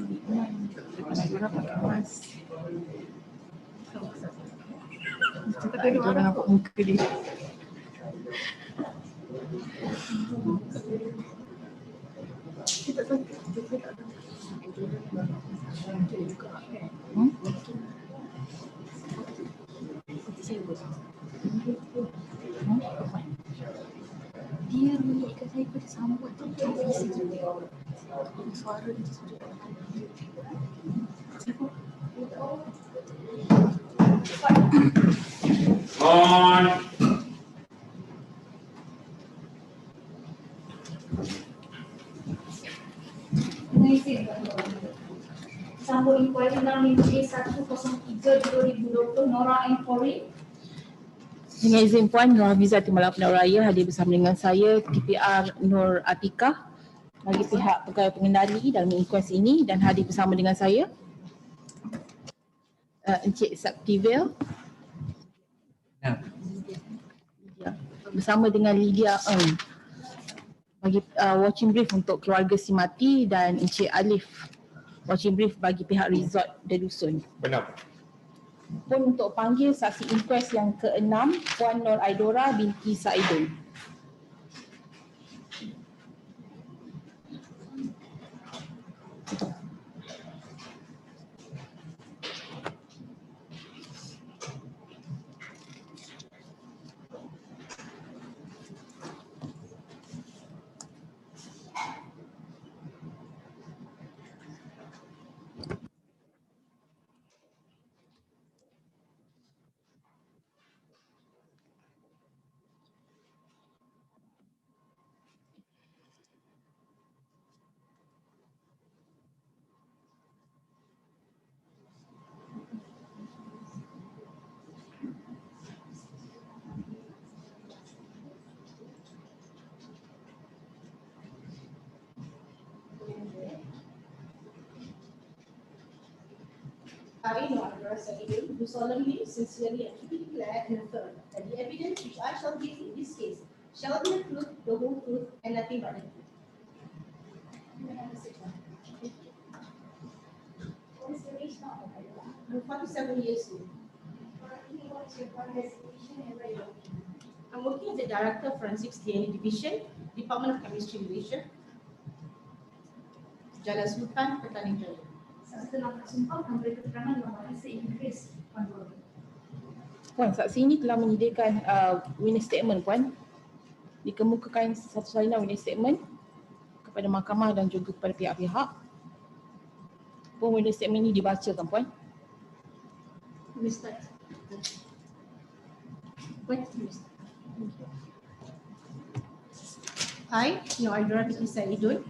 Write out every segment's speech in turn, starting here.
Nora pakai mask. Kita orang nampak muka dia. Kita tahu kita tak ada. Dia mengingatkan saya pada sambut tu suara dia sudah. On. Sambut inquiry dalam A103/2020 Nora and Quoirin. Dengan izin Puan, Nora Visa Timbalan Penduduk Raya hadir bersama dengan saya, TPR Nur Atikah bagi pihak pegawai pengendali dalam inkuasi ini, dan hadir bersama dengan saya Encik Saktivil bersama dengan Lydia Eng bagi watching brief untuk keluarga si mati, dan Encik Alif watching brief bagi pihak resort Delusun. Benar. Pun untuk panggil saksi inquest yang ke-6, Puan Nur Aidora binti Saidun. I, Nora, do solemnly, sincerely, and truly declare and affirm that the evidence which I shall give in this case shall be the truth, the whole truth, and nothing but the truth. What is the age now? I'm 47 years old. What's your current designation and where you're working? I'm working as the Director of Forensics DNA Division, Department of Chemistry, Malaysia, Jalan Sultan, Petaling Jaya. Saksi telah bersumpah memberi keterangan dalam bahasa Inggeris. Puan, saksi ini telah menyediakan witness statement, Puan. Dikemukakan satu salinan witness statement kepada mahkamah dan juga kepada pihak-pihak. Pun witness statement ini dibacakan, Puan. Mr. I, Nora Binti Saidun,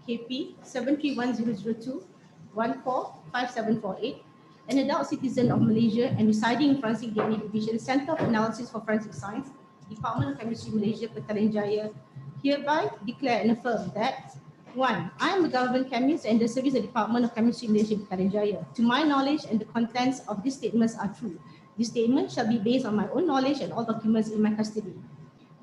KP 731002 145748, an adult citizen of Malaysia and residing in Forensic DNA Division, Center of Analysis for Forensic Science, Department of Chemistry, Malaysia, Petaling Jaya, hereby declare and affirm that 1. I am a government chemist and the service of the Department of Chemistry, Malaysia, Petaling Jaya. To my knowledge and the contents of these statements are true. This statement shall be based on my own knowledge and all documents in my custody.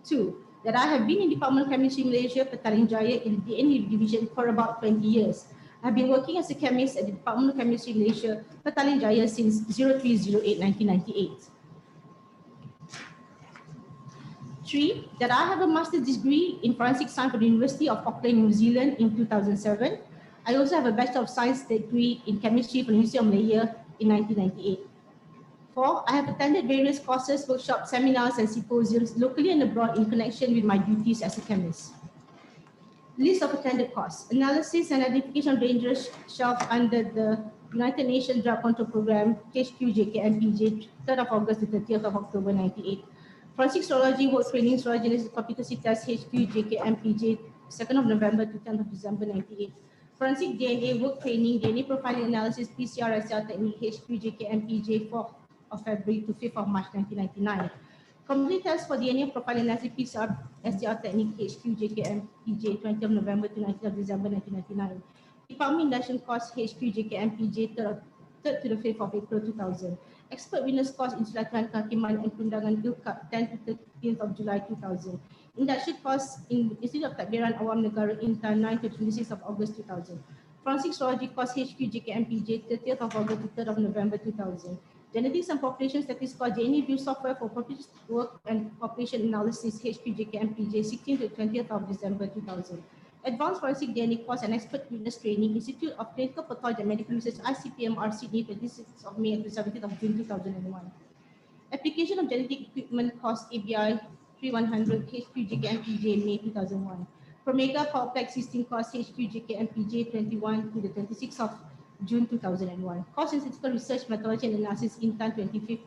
2. That I have been in Department of Chemistry, Malaysia, Petaling Jaya in the DNA Division for about 20 years. I've been working as a chemist at the Department of Chemistry, Malaysia, Petaling Jaya since 03/08/1998. 3. That I have a master's degree in forensic science from the University of Auckland, New Zealand in 2007. I also have a Bachelor of Science degree in chemistry from the University of Malaya in 1998. 4. I have attended various courses, workshops, seminars, and symposiums locally and abroad in connection with my duties as a chemist. List of attended courses: analysis and identification of dangerous shelf under the United Nations Drug Control Program, HQJKMPJ, 3rd of August to 30th of October 1998. Forensic serology work training, serology competency test, HQJKMPJ, 2nd of November to 10th of December 1998. Forensic DNA work training, DNA profiling analysis, PCR SCR technique, HQJKMPJ, 4th of February to 5th of March 1999. Complete test for DNA profiling analysis, PCR SCR technique, HQJKMPJ, 20th of November to 19th of December 1999. Department Induction course, HQJKMPJ, 3rd to the 5th of April 2000. Expert witness course Insulatan Kehakiman and Perundangan Ilkap, 10th to 13th of July 2000. Induction course in Institute of Tadbiran Awam Negara Intan, 9 to 26th of August 2000. Forensic Serology course HQ JKM PJ 30th of August to 3rd of November 2000. Genetics and Population Statistics course JNE View Software for Population Work and Population Analysis HQ JKM PJ 16th to 20th of December 2000. Advanced Forensic DNA course and Expert Witness Training, Institute of Clinical Pathology and Medical Research ICPMR Sydney 26th of May to 17th of June 2001. Application of Genetic Equipment course ABI 3100 HQ JKM PJ May 2001. Promega Kompleks System course HQ JKM PJ 21 to the 26th of June 2001. Course in Statistical Research Methodology and Analysis Intan 25th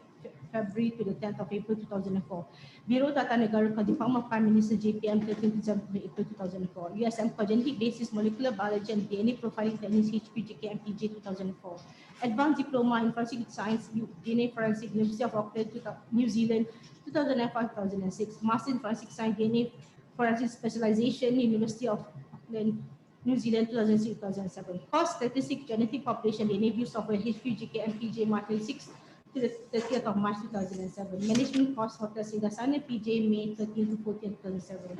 February to the 10th of April 2004. Bureau Tata Negara Department of Prime Minister JPM 13th December April 2004. USM for Genetic Basis Molecular Biology and DNA Profiling Techniques HQ JKM PJ 2004. Advanced Diploma in Forensic Science DNA Forensic University of Auckland New Zealand 2005-2006. Master in Forensic Science DNA Forensic Specialization University of Auckland New Zealand 2006-2007. Course Statistics Genetic Population DNA View Software HQ JKM PJ March 26 to the 30th of March 2007. Management course Hotel Singasana PJ May 13 to 14 2007.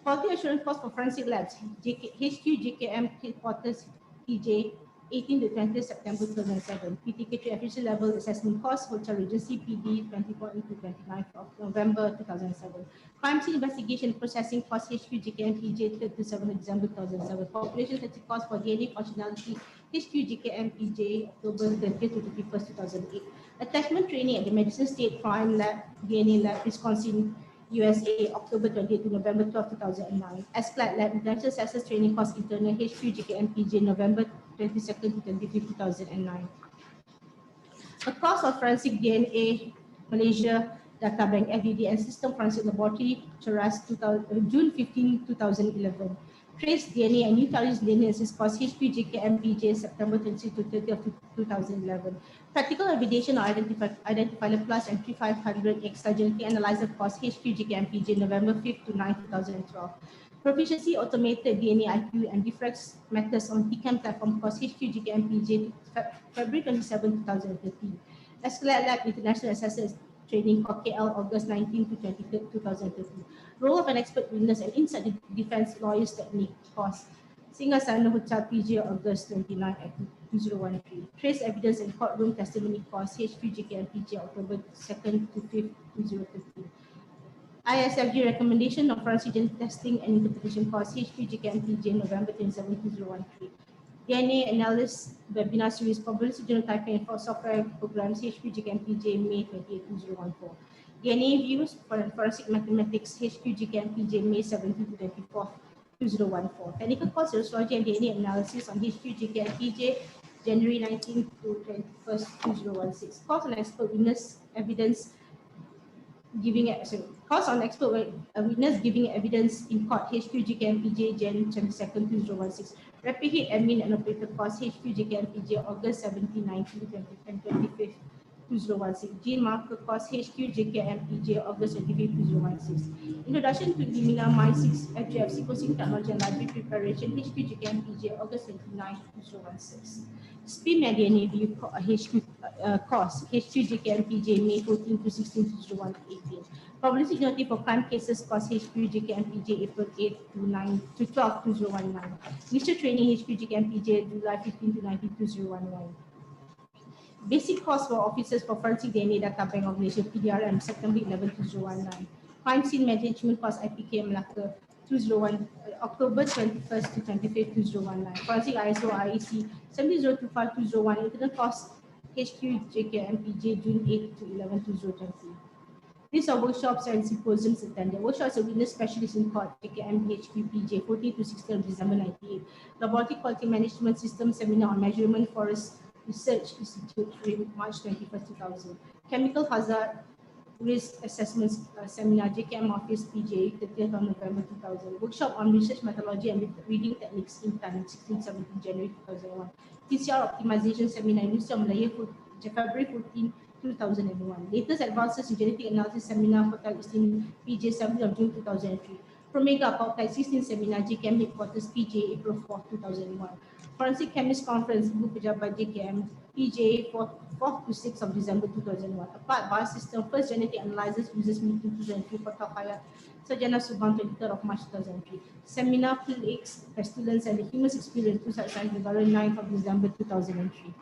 Quality Assurance course for Forensic Labs HQ JKM Headquarters PJ 18 to 20 September 2007. PTK to Official Level Assessment course Hotel Regency PD 24 to 29 of November 2007. Crime Scene Investigation Processing course HQ JKM PJ 3 to 7 December 2007. Population Statistic course for DNA Functionality HQ JKM PJ October 30 to 31st 2008. Attachment Training at the Madison State Crime Lab DNA Lab Wisconsin USA October 20 to November 12 2009. SCLAD Lab International Access Training course Internal HQ JKM PJ November 22nd to 25th 2009. A course of Forensic DNA Malaysia Data Bank FDD and System Forensic Laboratory Cheras June 15 2011. Trace DNA and Eukaryotic DNA Analysis course HQ JKM PJ September 26 to 30 of 2011. Practical Validation or Identifier Plus and 3500 Extra Genetic Analyzer course HQ JKM PJ November 5 to 9 2012. Proficiency Automated DNA IQ and Diffrax Methods on TCAM Platform course HQ JKM PJ February 27 2013. SCLAD Lab International Assessors Training for KL August 19 to 23 2013. Role of an Expert Witness and Inside Defense Lawyers Technique course Singasana Hotel PJ August 29 at 2013. Trace Evidence and Courtroom Testimony course HQ JKM PJ October 2nd to 5th 2015. ISFG Recommendation of Forensic Genetic Testing and Interpretation course HQ JKM PJ November 27 2013. DNA Analysis Webinar Series Probability Genotyping and Software Programs HQ JKM PJ May 28 2014. DNA Views for Forensic Mathematics HQ JKM PJ May 17 to 24 2014. Technical course Serology and DNA Analysis on HQ JKM PJ January 19 to 21st 2016. Course on Expert Witness Evidence Giving course on Expert Witness Giving Evidence in Court HQ JKM PJ Jan 22nd 2016. Rapid Hit Admin and Operator course HQ JKM PJ August 17, 19, 20, and 25th 2016. Gene Marker course HQ JKM PJ August 25th 2016. Introduction to Lumina My6 FGF Sequencing Technology and Library Preparation HQ JKM PJ August 29, 2016. SPIM and DNA View HQ course HQ JKM PJ May 14 to 16 2018. Probability Genetic for Crime Cases course HQ JKM PJ April 8 to 9 to 12 2019. Initial Training HQ JKM PJ July 15 to 19 2011. Basic course for Officers for Forensic DNA Data Bank of Malaysia PDRM September 11 2019. Crime Scene Management course IPK Melaka 201 October 21st to 25th 2019. Forensic ISO IEC 7025201 Internal course HQ JKM PJ June 8 to 11 2020. These are workshops and symposiums attended. Workshops a witness specialist in court, JKM HQ PJ 14 to 16 December 98. Laboratory Quality Management System Seminar on Measurement Forest Research Institute, March 21st, 2000. Chemical Hazard Risk Assessment Seminar, JKM Office PJ 30th of November 2000. Workshop on Research Methodology and Reading Techniques in 16-17 January 2001. PCR Optimization Seminar, University of Malaya, February 14, 2001. Latest Advances in Genetic Analysis Seminar, Hotel Eastern PJ 7th of June 2003. Promega Kompleks 16 Seminar, JKM Headquarters PJ April 4, 2001. Forensic Chemist Conference, Group Pejabat JKM, PJ, 4th to 6th of December 2001. Applied Biosystem, First Genetic Analysis Users Meeting 2003 for Takaya, Sarjana Subang, 23rd of March 2003. Seminar Plagues, Pestilence and the Human Experience, Pusat Science Negara, 9th of December 2003.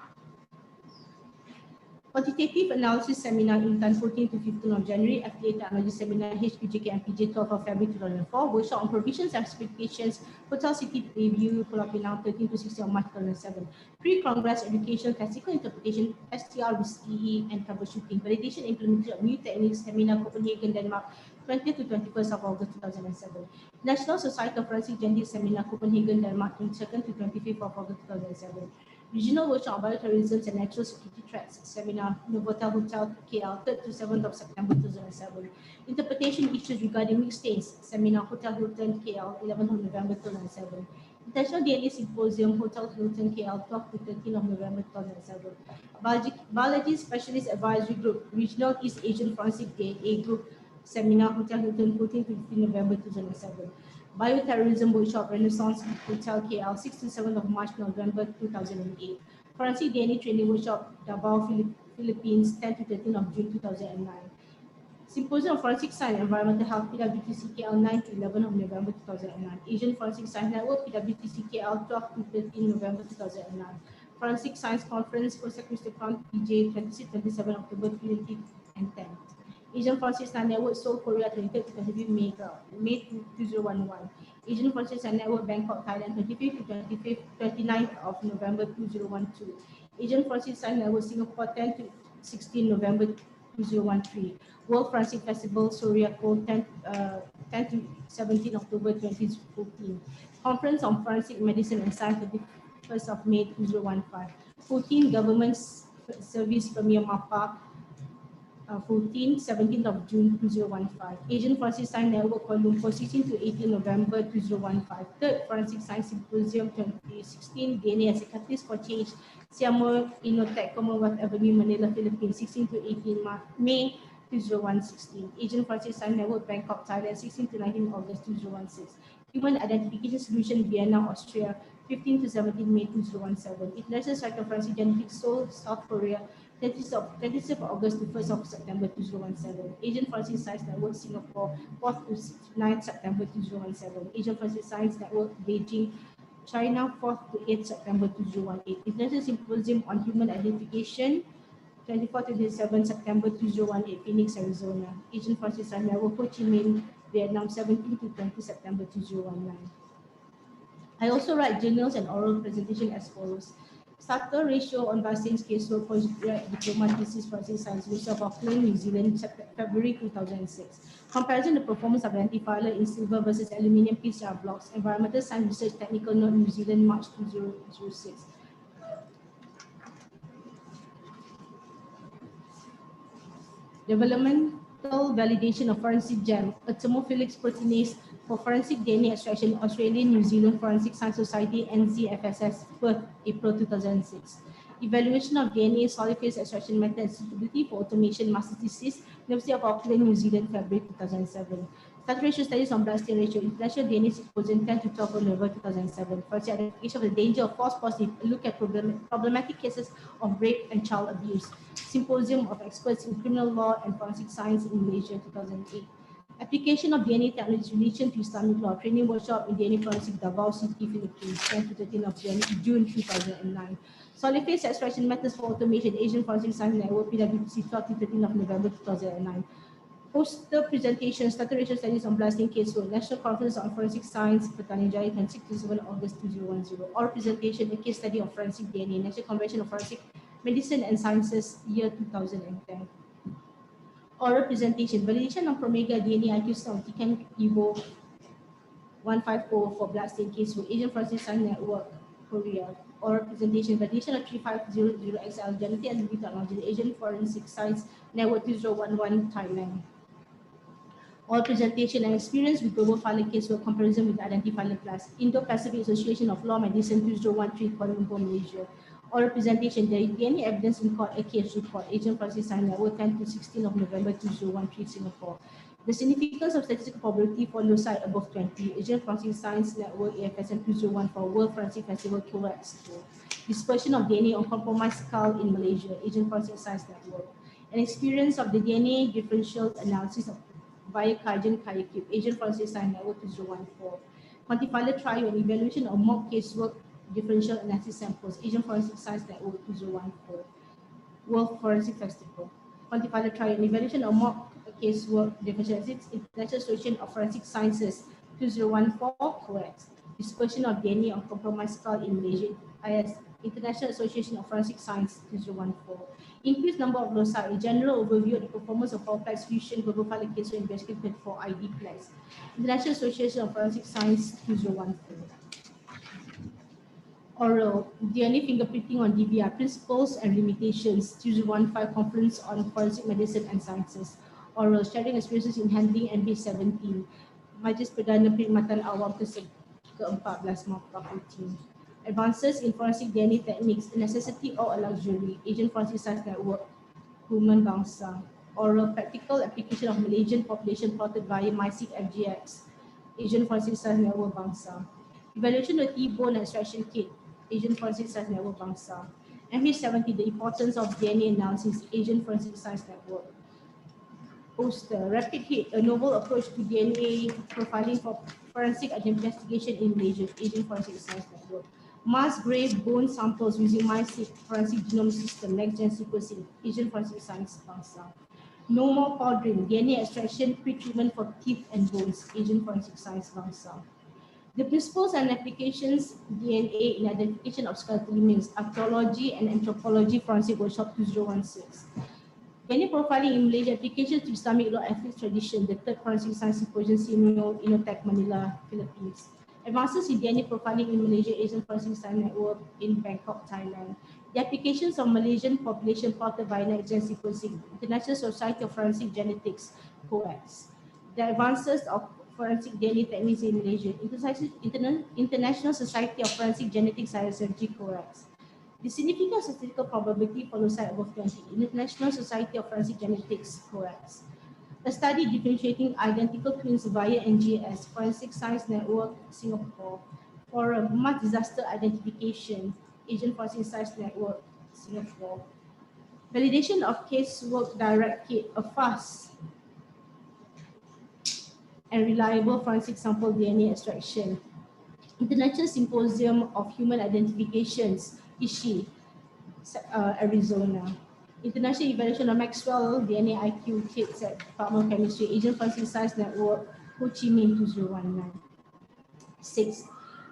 Quantitative Analysis Seminar Intan 14 to 15 of January, Affiliate Technology Seminar HQJK and PJ 12 of February 2004, Workshop on Provisions and Specifications, Hotel City Review, Pulau Pinang 13 to 16 of March 2007, Pre-Congress Education, Classical Interpretation, STR with CE and Troubleshooting, Validation Implementation of New Techniques, Seminar Copenhagen, Denmark 20 to 21st of August 2007, National Society of Forensic Genetics Seminar Copenhagen, Denmark 22nd to 25th of August 2007, Regional Workshop on Bioterrorism and Natural Security Threats Seminar, Novotel Hotel KL, 3rd to 7th of September 2007. Interpretation Issues Regarding Mixed Stains Seminar, Hotel Hilton KL, 11th of November 2007. International DNA Symposium, Hotel Hilton KL, 12th to 13th of November 2007. Biology Specialist Advisory Group, Regional East Asian Forensic DNA Group Seminar, Hotel Hilton, 14th to 15th November 2007. Bioterrorism Workshop, Renaissance Hotel KL, 6 to 7th of March, November 2008. Forensic DNA Training Workshop, Davao, Philippines, 10 to 13 of June 2009. Symposium of Forensic Science and Environmental Health, PWTC KL, 9 to 11 of November 2009. Asian Forensic Science Network, PWTC KL, 12 to 13 November 2009. Forensic Science Conference, Prosecutor Crown, PJ, 26-27 October 2010. Asian Forensic Science Network, Seoul, Korea, 23rd to 25th May 2011. Asian Forensic Science Network, Bangkok, Thailand, 25th to 29th of November 2012. Asian Forensic Science Network, Singapore, 10 to 16 November 2013. World Forensic Festival, Soriako, 10 to 17 October 2014. Conference on Forensic Medicine and Science, 31st of May 2015. 14 Government Service Premier MAPA, 17th of June 2015. Asian Forensic Science Network, Kuala Lumpur, 16 to 18 November 2015. Third Forensic Science Symposium 2016, DNA as a Catalyst for Change, Siamo Innotech, Commonwealth Avenue, Manila, Philippines, 16 to 18 May 2016. Asian Forensic Science Network, Bangkok, Thailand, 16 to 19 August 2016. Human Identification Solution, Vienna, Austria, 15 to 17 May 2017. International Society of Forensic Genetics, Seoul, South Korea, 26th of August to 1st of September 2017. Asian Forensic Science Network, Singapore, 4th to 9th September 2017. Asian Forensic Science Network, Beijing, China, 4th to 8th September 2018. International Symposium on Human Identification, 24 to 27 September 2018, Phoenix, Arizona. Asian Forensic Science Network, Ho Chi Minh, Vietnam, 17 to 20 September 2019. I also write journals and oral presentation as follows. Starter ratio on Bastings casework for Diploma Thesis Forensic Science, University of Auckland, New Zealand, February 2006. Comparison the performance of antifiler in silver versus aluminium PCR blocks, Environmental Science Research Technical Note, New Zealand, March 2006. Developmental validation of forensic gem, a thermophilic proteinase for forensic DNA extraction, Australian New Zealand Forensic Science Society, NZFSS, Perth, April 2006. Evaluation of DNA solid phase extraction method and suitability for automation, master thesis, University of Auckland, New Zealand, February 2007. Saturation studies on blood stain ratio, International DNA Symposium, 10 to 12 November 2007. Forensic identification of the danger of false positive, a look at problematic cases of rape and child abuse. Symposium of Experts in Criminal Law and Forensic Science in Malaysia, 2008. Application of DNA technology in relation to Islamic law, training workshop in DNA forensic, Davao City, Philippines, 10 to 13 of June 2009. Solid phase extraction methods for automation, Asian Forensic Science Network, PWC, 12 to 13 of November 2009. Poster presentation, saturation studies on blasting casework, National Conference on Forensic Science, Pertanian Jaya, 26 to 7 August 2010. Oral presentation, a case study of forensic DNA, National Convention of Forensic Medicine and Sciences, year 2010. Oral presentation, validation of Promega DNA IQ of TCAN Evo 150 for blasting casework, Asian Forensic Science Network, Korea. Oral presentation, validation of 3500XL genetic and technology, Asian Forensic Science Network 2011, Thailand. Oral presentation and experience with global filing casework comparison with identifier class, Indo-Pacific Association of Law Medicine 2013, Kuala Lumpur, Malaysia. Oral presentation, there is any evidence in court, a case report, Asian Forensic Science Network, 10 to 16 of November 2013, Singapore. The significance of statistical probability for loci above 20, Asian Forensic Science Network AFSN 201 for World Forensic Festival Kompleks. Dispersion of DNA on compromised skull in Malaysia, Asian Forensic Science Network. An experience of the DNA differential analysis via Kajun Kayakib, Asian Forensic Science Network 2014. Quantifier trial and evaluation of mock casework differential analysis samples, Asian Forensic Science Network 2014. World Forensic Festival. Quantifier trial and evaluation of mock casework differential analysis, International Association of Forensic Sciences 2014, correct. Dispersion of DNA on compromised skull in Malaysia, IS, International Association of Forensic Science 2014. Increased number of loci, a general overview of the performance of complex fusion global file case investigated for IDPlex, International Association of Forensic Science 2014. Oral, DNA fingerprinting on DBI, principles and limitations, 2015 Conference on Forensic Medicine and Sciences. Oral, sharing experiences in handling MB17, Majlis Perdana Perkhidmatan Awam ke-14 Mahkamah Puan. Advances in forensic DNA techniques, a necessity or a luxury, Asian Forensic Science Network, Human Bangsa. Oral, practical application of Malaysian population plotted via MySeq FGX, Asian Forensic Science Network Bangsa. Evaluation of T-bone extraction kit, Asian Forensic Science Network Bangsa. MH70, the importance of DNA analysis, Asian Forensic Science Network. Poster, Rapid Hit, a novel approach to DNA profiling for forensic investigation in Malaysia, Asian Forensic Science Network. Mass grave bone samples using MySeq Forensic Genome System, next-gen sequencing, Asian Forensic Science Bangsa. No more powdering, DNA extraction, pre-treatment for teeth and bones, Asian Forensic Science Bangsa. The principles and applications DNA in identification of skeletal remains, archaeology and anthropology forensic workshop 2016. DNA profiling in Malaysia, applications to Islamic law ethics tradition, the third forensic science symposium, CMO, Inotech, Manila, Philippines. Advances in DNA profiling in Malaysia, Asian Forensic Science Network in Bangkok, Thailand. The applications of Malaysian population plotted by next-gen sequencing, International Society of Forensic Genetics, COEX. The advances of forensic DNA techniques in Malaysia, International Society of Forensic Genetics, ISFG, COEX. The significance of statistical probability for loci above 20, International Society of Forensic Genetics, COEX. A study differentiating identical twins via NGS, Forensic Science Network, Singapore. For a mass disaster identification, Asian Forensic Science Network, Singapore. Validation of casework direct kit, a fast and reliable forensic sample DNA extraction. International Symposium of Human Identifications, ISHI, Arizona. International Evaluation of Maxwell DNA IQ kits at Department of Chemistry, Asian Forensic Science Network, Ho Chi Minh 2019. 6.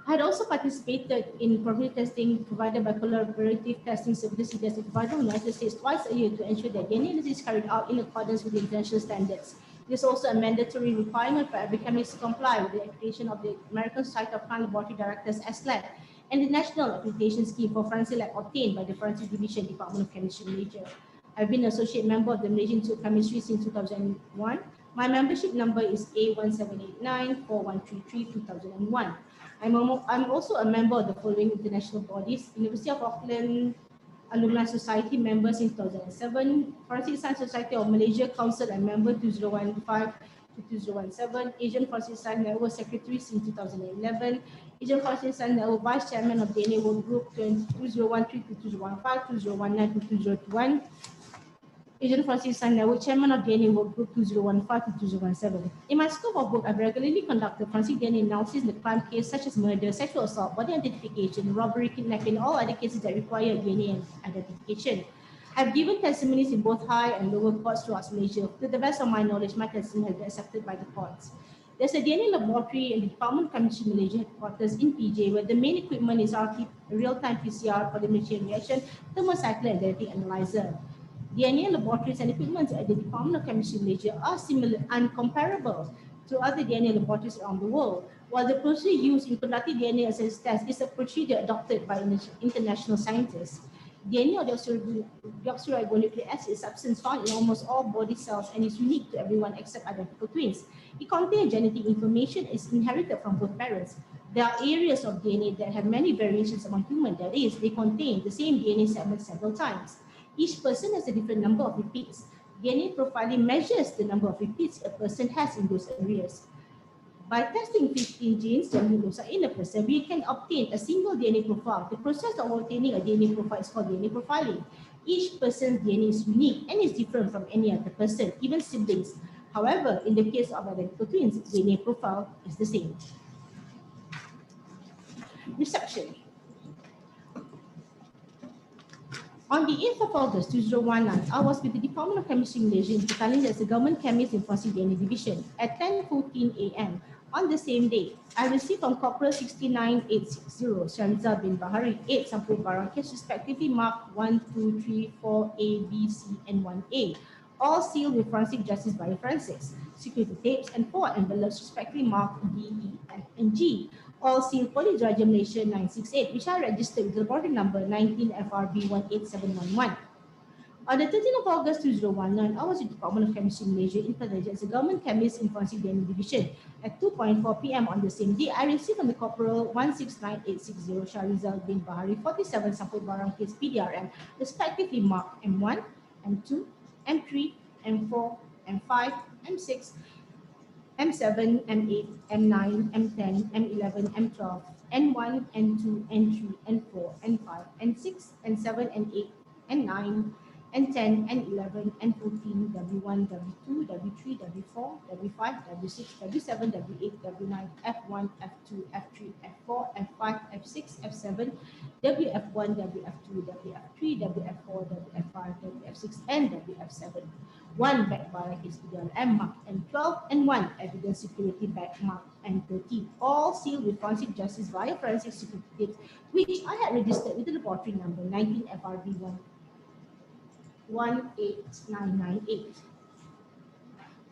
I had also participated in probability testing provided by collaborative testing services provided in the United States twice a year to ensure that DNA analysis is carried out in accordance with the international standards. It is also a mandatory requirement for every chemist to comply with the accreditation of the American Society of Plant Laboratory Directors (ASLAB) and the National Accreditation Scheme for Forensic Lab obtained by the Forensic Division, Department of Chemistry, Malaysia. I've been an associate member of the Malaysian Institute of Chemistry since 2001. My membership number is A17894133-2001. I'm also a member of the following international bodies: University of Auckland Alumni Society member since 2007, Forensic Science Society of Malaysia Council and member 2015 to 2017, Asian Forensic Science Network Secretary since 2011, Asian Forensic Science Network Vice Chairman of DNA Work Group 2013 to 2015, 2019 to 2021, Asian Forensic Science Network Chairman of DNA Work Group 2015 to 2017. In my scope of work, I've regularly conducted forensic DNA analysis in the crime case such as murder, sexual assault, body identification, robbery, kidnapping, and all other cases that require DNA identification. I've given testimonies in both high and lower courts throughout Malaysia. To the best of my knowledge, my testimony has been accepted by the courts. There's a DNA laboratory in the Department of Chemistry Malaysia headquarters in PJ, where the main equipment is RT real-time PCR polymerase reaction, thermocycler, and genetic analyzer. DNA laboratories and equipment at the Department of Chemistry Malaysia are similar and comparable to other DNA laboratories around the world, while the procedure used in conducting DNA analysis tests is a procedure adopted by international scientists. DNA or deoxyribonucleic acid is a substance found in almost all body cells and is unique to everyone except identical twins. It contains genetic information and is inherited from both parents. There are areas of DNA that have many variations among humans, that is, they contain the same DNA segment several times. Each person has a different number of repeats. DNA profiling measures the number of repeats a person has in those areas. By testing 15 genes that are in a person, we can obtain a single DNA profile. The process of obtaining a DNA profile is called DNA profiling. Each person's DNA is unique and is different from any other person, even siblings. However, in the case of identical twins, DNA profile is the same. Reception. On the 8th of August 2019, I was with the Department of Chemistry Malaysia in Petaling as a government chemist in Prosiding DNA Division. At 10:14 a.m. on the same day, I received from Corporal 69860 Shahrizal bin Bahari 8 sampul barang case respectively marked 1, 2, 3, 4A, B, C, and 1A, all sealed with forensic justice bioforensics, security tapes, and 4 envelopes respectively marked D, E, F, and G, all sealed Police Raja Malaysia 968, which are registered with the reporting number 19 FRB 18711. On the 13th of August 2019, I was with the Department of Chemistry Malaysia in Malaysia as a government chemist in Forensic DNA Division. At 2:04 p.m. on the same day, I received from the Corporal 169860 Shahrizal bin Bahari 47 sampul barang case PDRM, respectively marked M1, M2, M3, M4, M5, M6, M7, M8, M9, M10, M11, M12, N1, N2, N3, N4, N5, N6, N7, N8, N9, N10, N11, N14, W1, W2, W3, W4, W5, W6, W7, W8, W9, F1, F2, F3, F4, F5, F6, F7, WF1, WF2, WF3, WF4, WF5, WF6, and WF7. 1 back barang case PDRM marked M12 and 1 evidence security back marked M13, all sealed with forensic justice via forensic security tapes, which I had registered with the laboratory number 19 FRB 18998.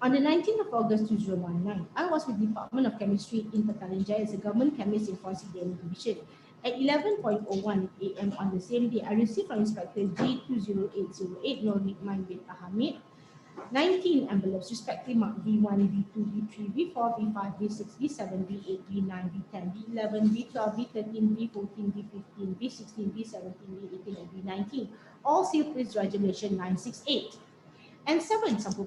On the 19th of August 2019, I was with the Department of Chemistry in Petaling as a government chemist in Forensic DNA Division. At 11:01 a.m. on the same day, I received from Inspector G20808 Nur Nikman bin Ahmed 19 envelopes respectively marked V1, V2, V3, V4, V5, V6, V7, V8, V9, V10, V11, V12, V13, V14, V15, V16, V17, V18, and V19, all sealed Police Regulation 968. And 7 sampul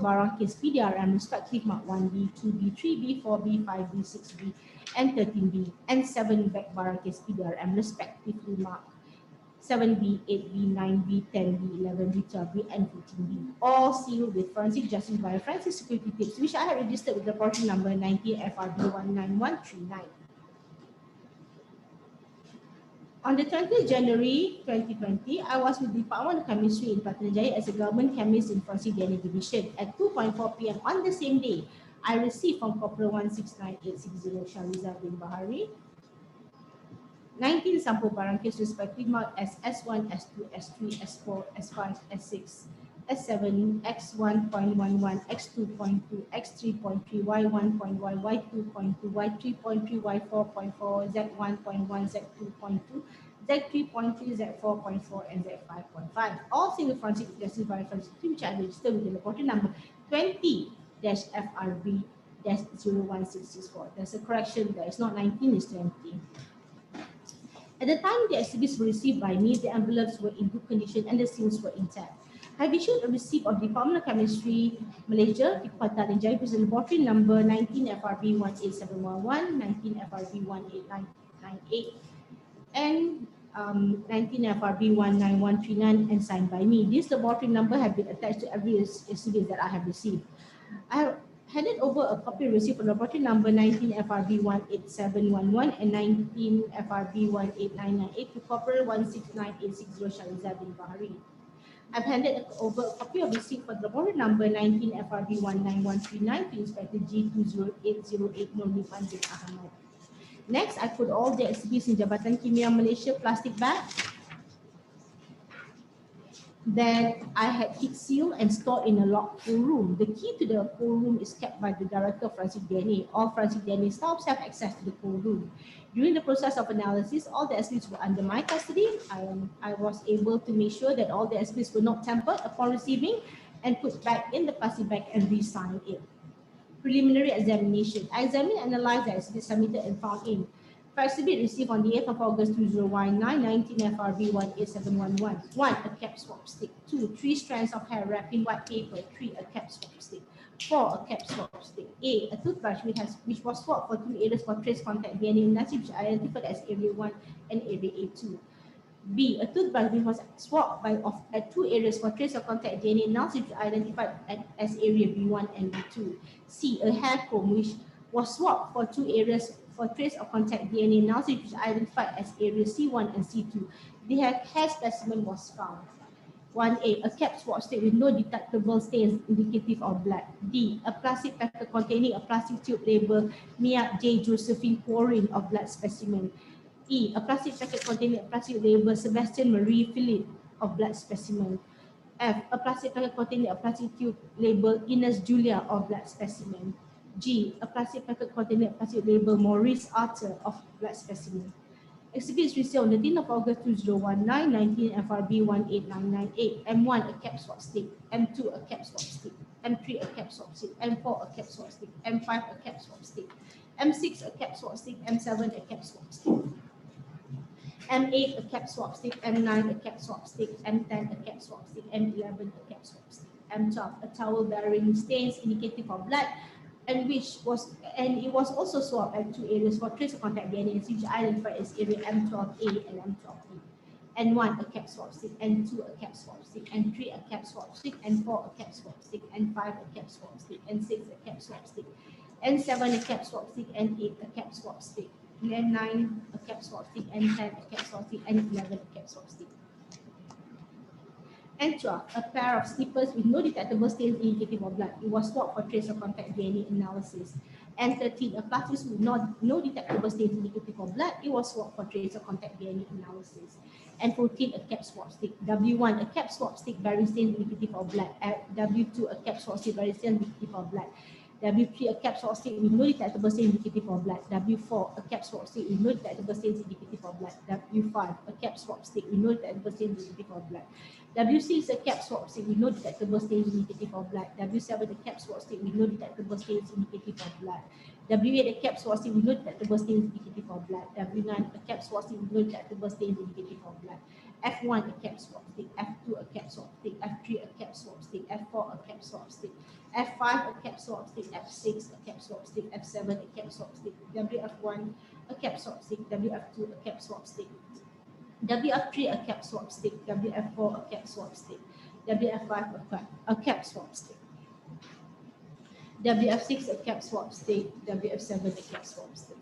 barang case PDRM respectively marked 1B, 2B, 3B, 4B, 5B, 6B, and 13B, and 7 back barang case PDRM respectively marked 7B, 8B, 9B, 10B, 11B, 12B, and 14B, all sealed with forensic justice via forensic security tapes, which I had registered with the reporting number 19 FRB 19139. On the 20th January 2020, I was with the Department of Chemistry in Petaling as a government chemist in Forensic DNA Division. At 2:04 p.m. on the same day, I received from Corporal 169860 Shahrizal bin Bahari 19 sampul barang case respectively marked as S1, S2, S3, S4, S5, S6, S7, X1.11, X2.2, X3.3, Y1.1, Y2.2, Y3.3, Y4.4, Z1.1, Z2.2, Z3.3, Z4.4, and Z5.5. All single forensic justice via forensic team, which I registered with the laboratory number 20-FRB-01664. There's a correction there. It's not 19, it's 20. At the time the exhibits were received by me, the envelopes were in good condition and the seals were intact. I have issued a receipt of the Department of Chemistry Malaysia, Petaling Jaya, with laboratory number 19 FRB 18711, 19 FRB 18998, and 19 FRB 19139, and signed by me. This laboratory number have been attached to every exhibit that I have received. I have handed over a copy receipt for laboratory number 19 FRB 18711 and 19 FRB 18998 to Corporal 169860 Shahrizal bin Bahari. I've handed over a copy of receipt for laboratory number 19 FRB 19139 to Inspector G20808 Nur Nikman bin Ahmed. Next, I put all the exhibits in Jabatan Kimia Malaysia plastic bag that I had heat sealed and stored in a locked cool room. The key to the cool room is kept by the Director of Forensic DNA. All forensic DNA staffs have access to the cool room. During the process of analysis, all the exhibits were under my custody. I was able to make sure that all the exhibits were not tampered upon receiving and put back in the plastic bag and re-signed it. Preliminary examination. I examined and analyzed the exhibits submitted and found in For exhibit received on the 8th of August 2019, 19 FRB 18711. 1. A cap swap stick. 2. 3 strands of hair wrapped in white paper. 3. A cap swap stick. 4. A cap swap stick. A. A toothbrush which was swapped for 2 areas for trace contact DNA analysis which are identified as area 1 and area A2. B. A toothbrush which was swapped at 2 areas for trace of contact DNA analysis which are identified as area B1 and B2. C. A hair comb which was swapped for 2 areas for trace of contact DNA analysis which is identified as area C1 and C2. The hair specimen was found. 1A, a cap swab stick with no detectable stains indicative of blood. D, a plastic packet containing a plastic tube labeled Mia J. Josephine Quoirin of blood specimen. E, a plastic packet containing a plastic labeled Sebastian Marie Philippe of blood specimen. F, a plastic packet containing a plastic tube labeled Ines Julia of blood specimen. G, a plastic packet containing a plastic label Maurice Arthur of blood specimen. Exhibits received on the 10th of August 2019, 19 FRB 18998. M1, a cap swab stick. M2, a cap swab stick. M3, a cap swab stick. M4, a cap swab stick. M5, a cap swab stick. M6, a cap swab stick. M7, a cap swab stick. M8, a cap swab stick. M9, a cap swab stick. M10, a cap swab stick. M11, a cap swab stick. M12, a towel bearing stains indicative of blood, and it was also swapped at 2 areas for trace of contact DNA, which identified as area M12A and M12B. N1, a cap swab stick. N2, a cap swab stick. N3, a cap swab stick. N4, a cap swab stick. N5, a cap swab stick. N6, a cap swab stick. N7, a cap swab stick. N8, a cap swab stick. N9, a cap swab stick. N10, a cap swab stick. N11, a cap swab stick. N12, a pair of slippers with no detectable stains indicative of blood. It was swapped for trace of contact DNA analysis. N13, a plastic with no detectable stains indicative of blood. It was swapped for trace of contact DNA analysis. N14, a cap swab stick. W1, a cap swab stick bearing stains indicative of blood. W2, a cap swab stick bearing stains indicative of blood. W3, a cap swab stick with no detectable stains indicative of blood. W4, a cap swab stick with no detectable stains indicative of blood. W5, a cap swab stick with no detectable stains indicative of blood. W6, a cap swab stick with no detectable stains indicative of blood. W7, a cap swab stick with no detectable stains indicative of blood. W8, a cap swab stick with no detectable stains indicative of blood. W9, a cap swab stick with no detectable stains indicative of blood. F1, a cap swab stick. F2, a cap swab stick. F3, a cap swab stick. F4, a cap swab stick. F5, a cap swab stick. F6, a cap swab stick. F7, a cap swab stick. WF1, a cap swab stick. WF2, a cap swab stick. WF3, a cap swab stick. WF4, a cap swab stick. WF5, a cap swab stick. WF6, a cap swab stick. WF7, a cap swab stick.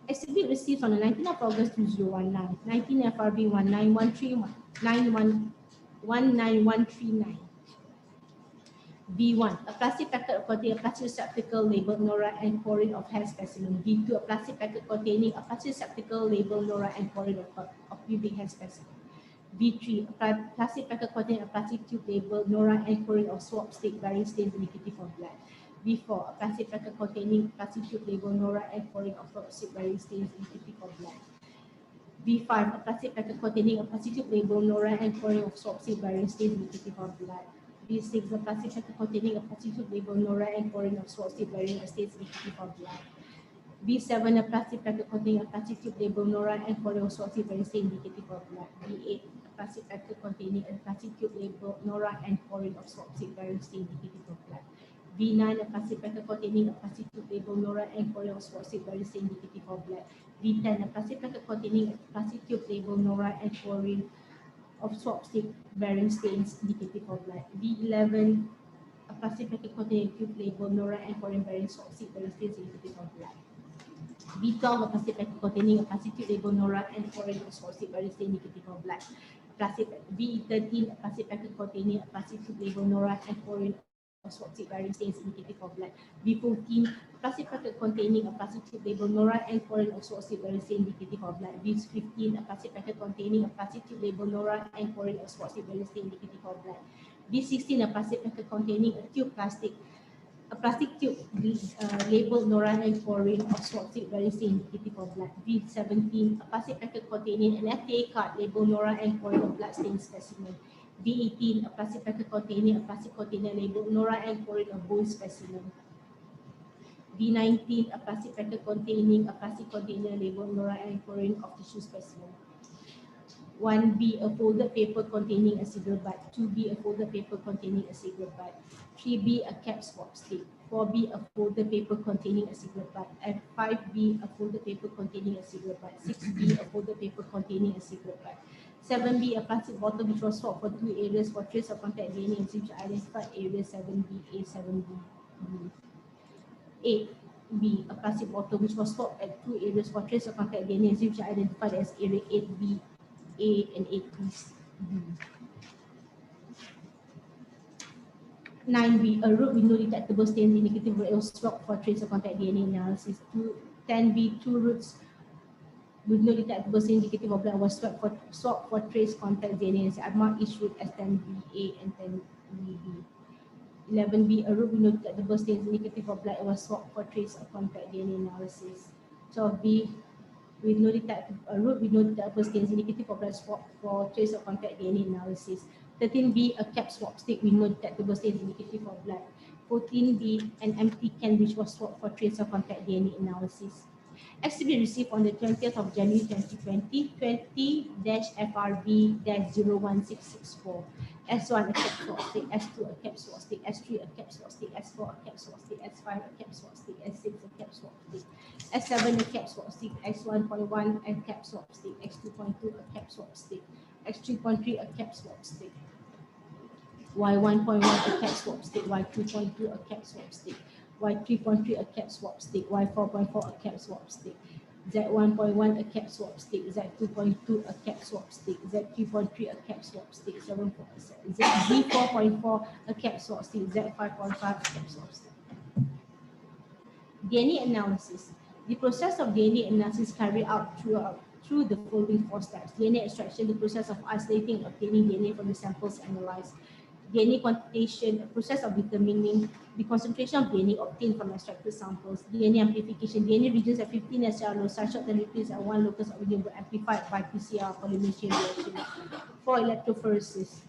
Exhibit received on the 19th of August 2019, 19 FRB 19139. B1, a plastic packet containing a plastic receptacle labeled Nora and Quoirin of hair specimen. B2, a plastic packet containing a plastic receptacle labeled Nora and Quoirin of pubic hair specimen. B3, a plastic packet containing a plastic tube labeled Nora and Quoirin of swab stick bearing stains indicative of blood. B4, a plastic packet containing a plastic tube labeled Nora and Quoirin of swab stick bearing stains indicative of blood. B5, a plastic packet containing a plastic tube labeled Nora and Quoirin of swab stick bearing stains indicative of blood. B6, a plastic packet containing a plastic tube labeled Nora and Quoirin of swab stick bearing stains indicative of blood. B7, a plastic packet containing a plastic tube labeled Nora and Quoirin of swab stick bearing stains indicative of blood. B8, a plastic packet containing a plastic tube labeled Nora and Quoirin of swab stick bearing stains indicative of blood. B9, a plastic packet containing a plastic tube labeled Nora and Quoirin of swab stick bearing stains indicative of blood. B10, a plastic packet containing a plastic tube labeled Nora and Quoirin of swab stick bearing stains indicative of blood. B11, a plastic packet containing a tube labeled Nora and Quoirin bearing swab stick bearing stains indicative of blood. B12, a plastic packet containing a plastic tube labeled Nora and Quoirin of swab stick bearing stains indicative of blood. B13, a plastic packet containing a plastic tube labeled Nora and Quoirin of swab stick bearing stains indicative of blood. B14, a plastic packet containing a plastic tube labeled Nora and Quoirin of swab stick bearing stains indicative of blood. B15, a plastic packet containing a plastic tube labeled Nora and Quoirin of swab stick bearing stains indicative of blood. B16, a plastic packet containing a plastic tube labeled Nora and Quoirin of swab stick bearing stains indicative of blood. B17, a plastic packet containing an FDA card labeled Nora and Quoirin of blood stained specimen. B18, a plastic packet containing a plastic container labeled Nora and Quoirin of bone specimen. B19, a plastic packet containing a plastic container labeled Nora and Quoirin of tissue specimen. 1B, a folded paper containing a cigarette butt. 2B, a folded paper containing a cigarette butt. 3B, a cap swab stick. 4B, a folded paper containing a cigarette butt. And 5B, a folded paper containing a cigarette butt. 6B, a folded paper containing a cigarette butt. 7B, a plastic bottle which was swapped for 2 areas for trace of contact DNA and which identified area 7B, A, 7B, B. 8B, a plastic bottle which was swapped at 2 areas for trace of contact DNA and which identified as area 8B, A, and 8B. 9B, a root with no detectable stains indicative of swapped for trace of contact DNA analysis. 10B, 2 roots with no detectable stains indicative of blood was swapped for trace contact DNA analysis. I mark each root as 10BA and 10BB. 11B, a root with no detectable stains indicative of blood was swapped for trace of contact DNA analysis. 12B, with no a root with no detectable stains indicative of blood swap for trace of contact DNA analysis. 13B, a cap swab stick with no detectable stains indicative of blood. 14B, an empty can which was swapped for trace of contact DNA analysis. Exhibit received on the 20th of January 2020, 20-FRB-01664. S1, a cap swab stick. S2, a cap swab stick. S3, a cap swab stick. S4, a cap swab stick. S5, a cap swab stick. S6, a cap swab stick. S7, a cap swab stick. X1.1, a cap swab stick. X2.2, a cap swab stick. X3.3, a cap swab stick. Y1.1, a cap swab stick. Y2.2, a cap swab stick. Y3.3, a cap swab stick. Y4.4, a cap swab stick. Z1.1, a cap swab stick. Z2.2, a cap swab stick. Z3.3, a cap swab stick. Z4.4, a cap swab stick. Z5.5, a cap swab stick. DNA analysis. The process of DNA analysis is carried out through the following 4 steps. DNA extraction, the process of isolating, obtaining DNA from the samples analyzed. DNA quantitation, a process of determining the concentration of DNA obtained from extracted samples. DNA amplification, DNA regions at 15 SR loci short and repeats at 1 locus of region were amplified by PCR polymerase chain reaction. 4. Electrophoresis.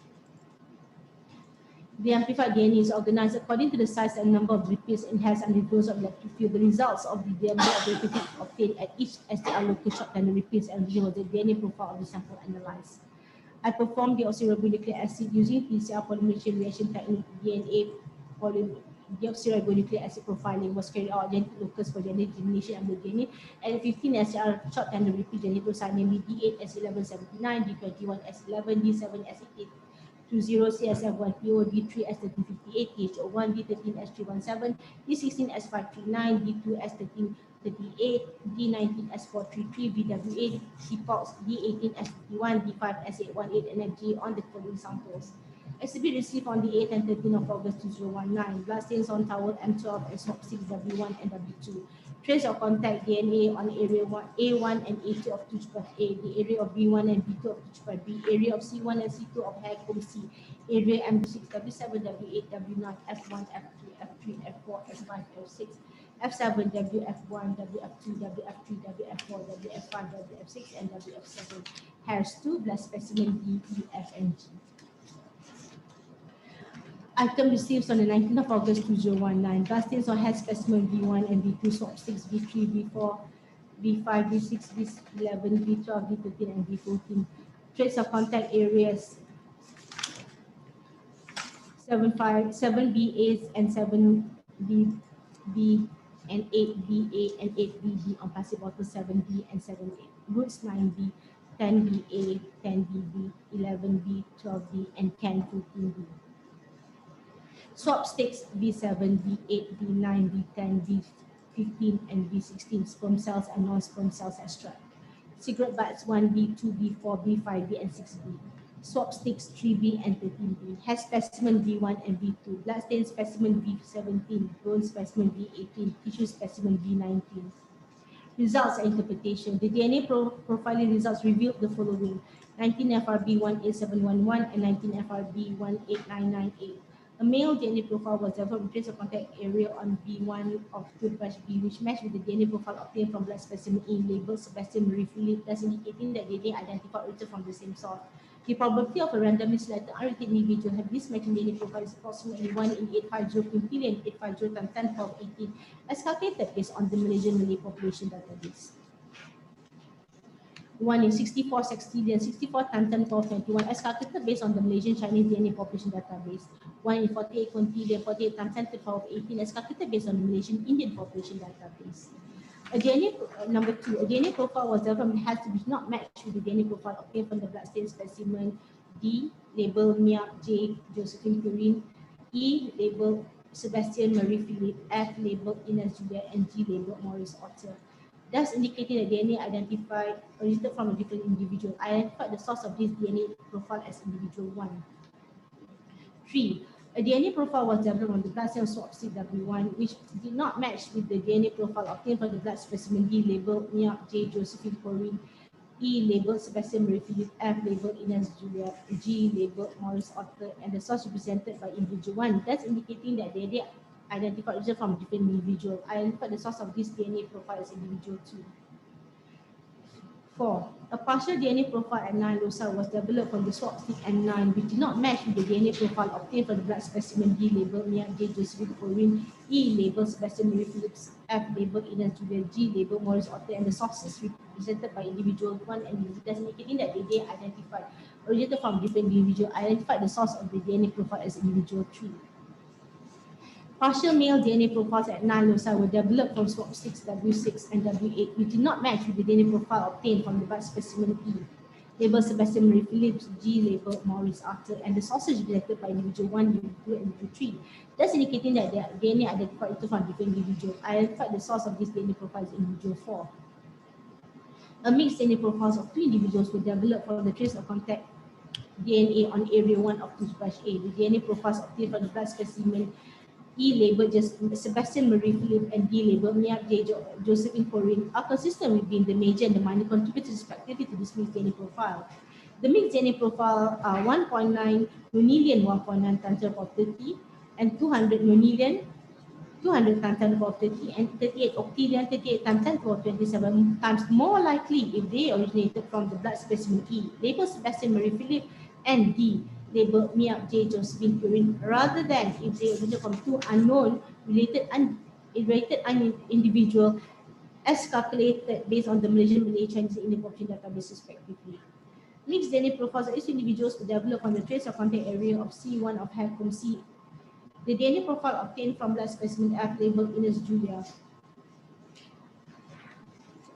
The amplified DNA is organized according to the size and number of repeats and has an influence of electric field. The results of the number of repeats obtained at each STR locus short and repeats and region was the DNA profile of the sample analyzed. I performed deoxyribonucleic acid using PCR polymerase chain reaction technique. Deoxyribonucleic acid profiling was carried out at genetic locus for genetic generation of the DNA and 15 SR short tandem repeat geneticide, namely D8 S1179, D21 S11, D7 S8 20 CSF1PO, D3 S1358, THO1, D13 S317, D16 S539, D2 S1338, D19 S433, BWA, CPOX, D18 S51, D5 S818, and FG on the following samples. Exhibit received on the 8th and 13th of August 2019. Blood stains on towel M12 and swab 6 W1 and W2. Trace of contact DNA on area A1 and A2 of tooth part A, the area of B1 and B2 of tooth part B, area of C1 and C2 of hair comb C, area M6, W7, W8, W9, F1, F2, F3, F4, F5, F6, F7, WF1, WF2, WF3, WF4, WF5, WF6, and WF7. Hairs 2, blood specimen D, E, F, and G. Item received on the 19th of August 2019. Blood stains on hair specimen B1 and B2, swab 6, B3, B4, B5, B6, B11, B12, B13, and B14. Trace of contact areas 7BA and 7BB and 8BA and 8BB on plastic bottle 7B and 7A. Roots 9B, 10BA, 10BB, 11B, 12B, and can 14B. Swab sticks B7, B8, B9, B10, B15, and B16, sperm cells and non-sperm cells extract. Cigarette butts 1B, 2B, 4B, 5B, and 6B. Swab sticks 3B and 13B. Hair specimen B1 and B2. Blood stain specimen B17. Bone specimen B18. Tissue specimen B19. Results and interpretation. The DNA profiling results revealed the following: 19FRB18711 and 19FRB18998. A male DNA profile was developed with trace of contact area on B1 of toothbrush B, which matched with the DNA profile obtained from blood specimen E labeled Sebastian Marie Philippe, thus indicating that DNA identified origin from the same source. The probability of a randomly selected unrelated individual have this matching DNA profile is approximately 1 in 850 quintillion 850 times 10 power of 18 as calculated based on the Malaysian Malay population database. 1 in 64 sextillion 64 times 10 power of 21 as calculated based on the Malaysian Chinese DNA population database. 1 in 48 quintillion 48 times 10 to the power of 18 as calculated based on the Malaysian Indian population database. Number 2, a DNA profile was developed has to be not matched with the DNA profile obtained from the blood stain specimen D, label Mia J, Josephine Quoirin, E, label Sebastian Marie Philippe, F, label Ines Julia, and G, label Maurice Otter. Thus indicating that DNA identified originated from a different individual. Identified the source of this DNA profile as individual 1. 3. A DNA profile was developed on the blood cell swab stick W1, which did not match with the DNA profile obtained from the blood specimen D labeled Mia J Josephine Quoirin, E labeled Sebastian Marie Philippe, F labeled Ines Julia, G labeled Maurice Otter, and the source represented by individual 1. That's indicating that DNA identified origin from a different individual. Identified the source of this DNA profile as individual 2. 4. A partial DNA profile at 9 loci was developed from the swab stick N9, which did not match with the DNA profile obtained from the blood specimen D labeled Mia J Josephine Quoirin, E labeled Sebastian Marie Philippe, F labeled Ines Julia, G labeled Maurice Otter, and the sources represented by individual 1 and thus indicating that the DNA identified originated from different individual. Identified the source of the DNA profile as individual 3. Partial male DNA profiles at 9 loci were developed from swab sticks W6 and W8, which did not match with the DNA profile obtained from the blood specimen E, labeled Sebastian Marie Philippe, G labeled Maurice Otter, and the sources represented by individual 1, individual 2, and individual 3, thus indicating that the DNA identified from different individuals. Identified the source of this DNA profile as individual 4. A mixed DNA profiles of 2 individuals were developed from the trace of contact DNA on area 1 of toothbrush A. The DNA profiles obtained from the blood specimen E labeled just Sebastian Marie Philippe and D labeled Mia J Josephine Quoirin are consistent with being the major and the minor contributors respectively to this mixed DNA profile. The mixed DNA profile are 1.9 nonillion 1.9 times 10 to the power of 30 and 200 nonillion 200 times 10 to the power of 30 and 38 octillion 38 times 10 to the power of 27 times more likely if they originated from the blood specimen E labeled Sebastian Marie Philippe and D labeled Mia J Josephine Quoirin rather than if they originated from 2 unknown related individual as calculated based on the Malaysian Malay Chinese Indian population database respectively. Mixed DNA profiles of each individuals were developed on the trace of contact area of C1 of HECOM C. The DNA profile obtained from blood specimen F labeled Ines Julia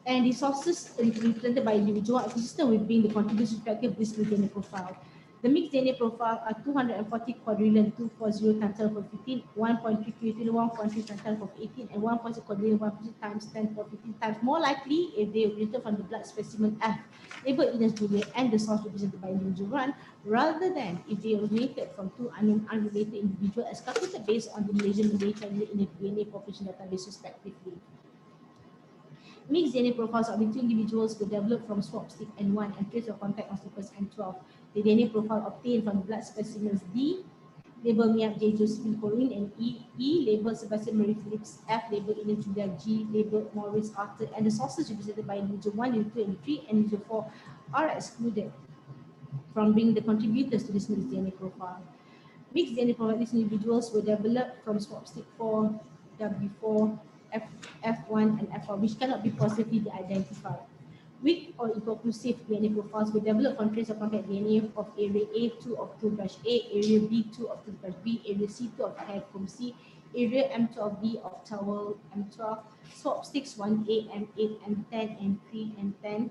and the sources represented by individual are consistent with being the contributors respective of this DNA profile. The mixed DNA profile are 240 quadrillion 240 times 10 to the power of 15, 1.3 quadrillion 1.3 times 10 to the power of 18, and 1.6 quadrillion 1.6 times 10 to the power of 15 times more likely if they originated from the blood specimen F, labeled Ines Julia, and the source represented by individual 1, rather than if they originated from 2 unknown unrelated individuals as calculated based on the Malaysian Malay Chinese Indian DNA population database respectively. Mixed DNA profiles of the 2 individuals were developed from swab stick N1 and trace of contact on sequence N12. The DNA profile obtained from blood specimens D, labeled Mia J Josephine Quoirin, and E labeled Sebastian Marie Philippe, F labeled Ines Julia, G labeled Maurice Otter, and the sources represented by individual 1, individual 2, and 3, and individual 4 are excluded from being the contributors to this mixed DNA profile. Mixed DNA profile of these individuals were developed from swab stick 4, W4, F1 and F4, which cannot be positively identified. Weak or inconclusive DNA profiles were developed from trace of contact DNA of area A2 of toothbrush A, area B2 of toothbrush B, area C2 of HECOM C, area M12B of towel M12, swab sticks 1A, M8, M10, M3, M10,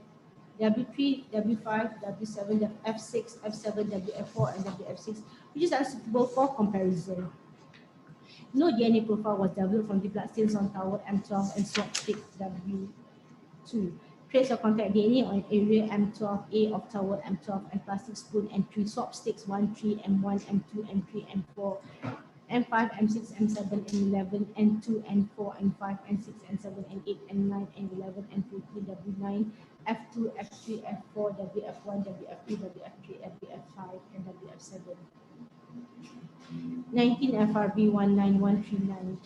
W3, W5, W7, F6, F7, WF4, and WF6, which is unsuitable for comparison. No DNA profile was developed from the blood stains on towel M12 and swab stick W2. Trace of contact DNA on area M12A of towel M12 and plastic spoon and 3 swab sticks 1, 3, M1, M2, M3, M4, M5, M6, M7, M11, N2, N4, N5, N6, N7, N8, N9, N11, N14, W9, F2, F3, F4, WF1, WF2, WF3, WF5, and WF7. 19 FRB 19139.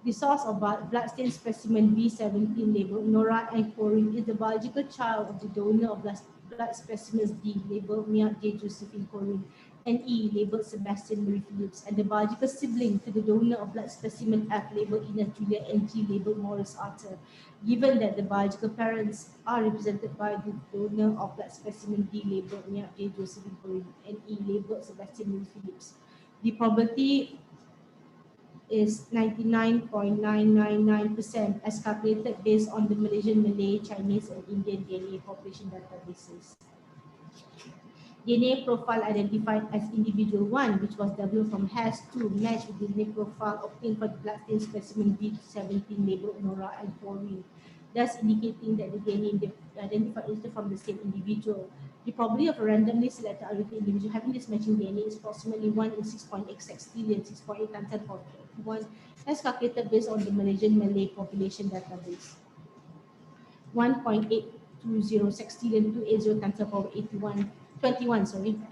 The source of blood stain specimen B17 labeled Nora and Quoirin is the biological child of the donor of blood blood specimens D labeled Mia J. Josephine Quoirin and E labeled Sebastian Marie Phillips, and the biological sibling to the donor of blood specimen F labeled Ines Julia and G labeled Morris Arthur, given that the biological parents are represented by the donor of blood specimen D labeled Mia J. Josephine Quoirin and E labeled Sebastian Marie Phillips. The probability is 99.999% as calculated based on the Malaysian, Malay, Chinese, and Indian DNA population databases. DNA profile identified as individual 1, which was developed from HAS2, matched with the DNA profile obtained for the bloodstained specimen B17 labeled Nora and Quoirin, thus indicating that the DNA identified is from the same individual. The probability of a randomly selected identical individual having this matching DNA is approximately 1 in 6.8 sextillion, 6.8 times 10 power 21, as calculated based on the Malaysian Malay population database. 1.820 sextillion 280 times 10 power 21,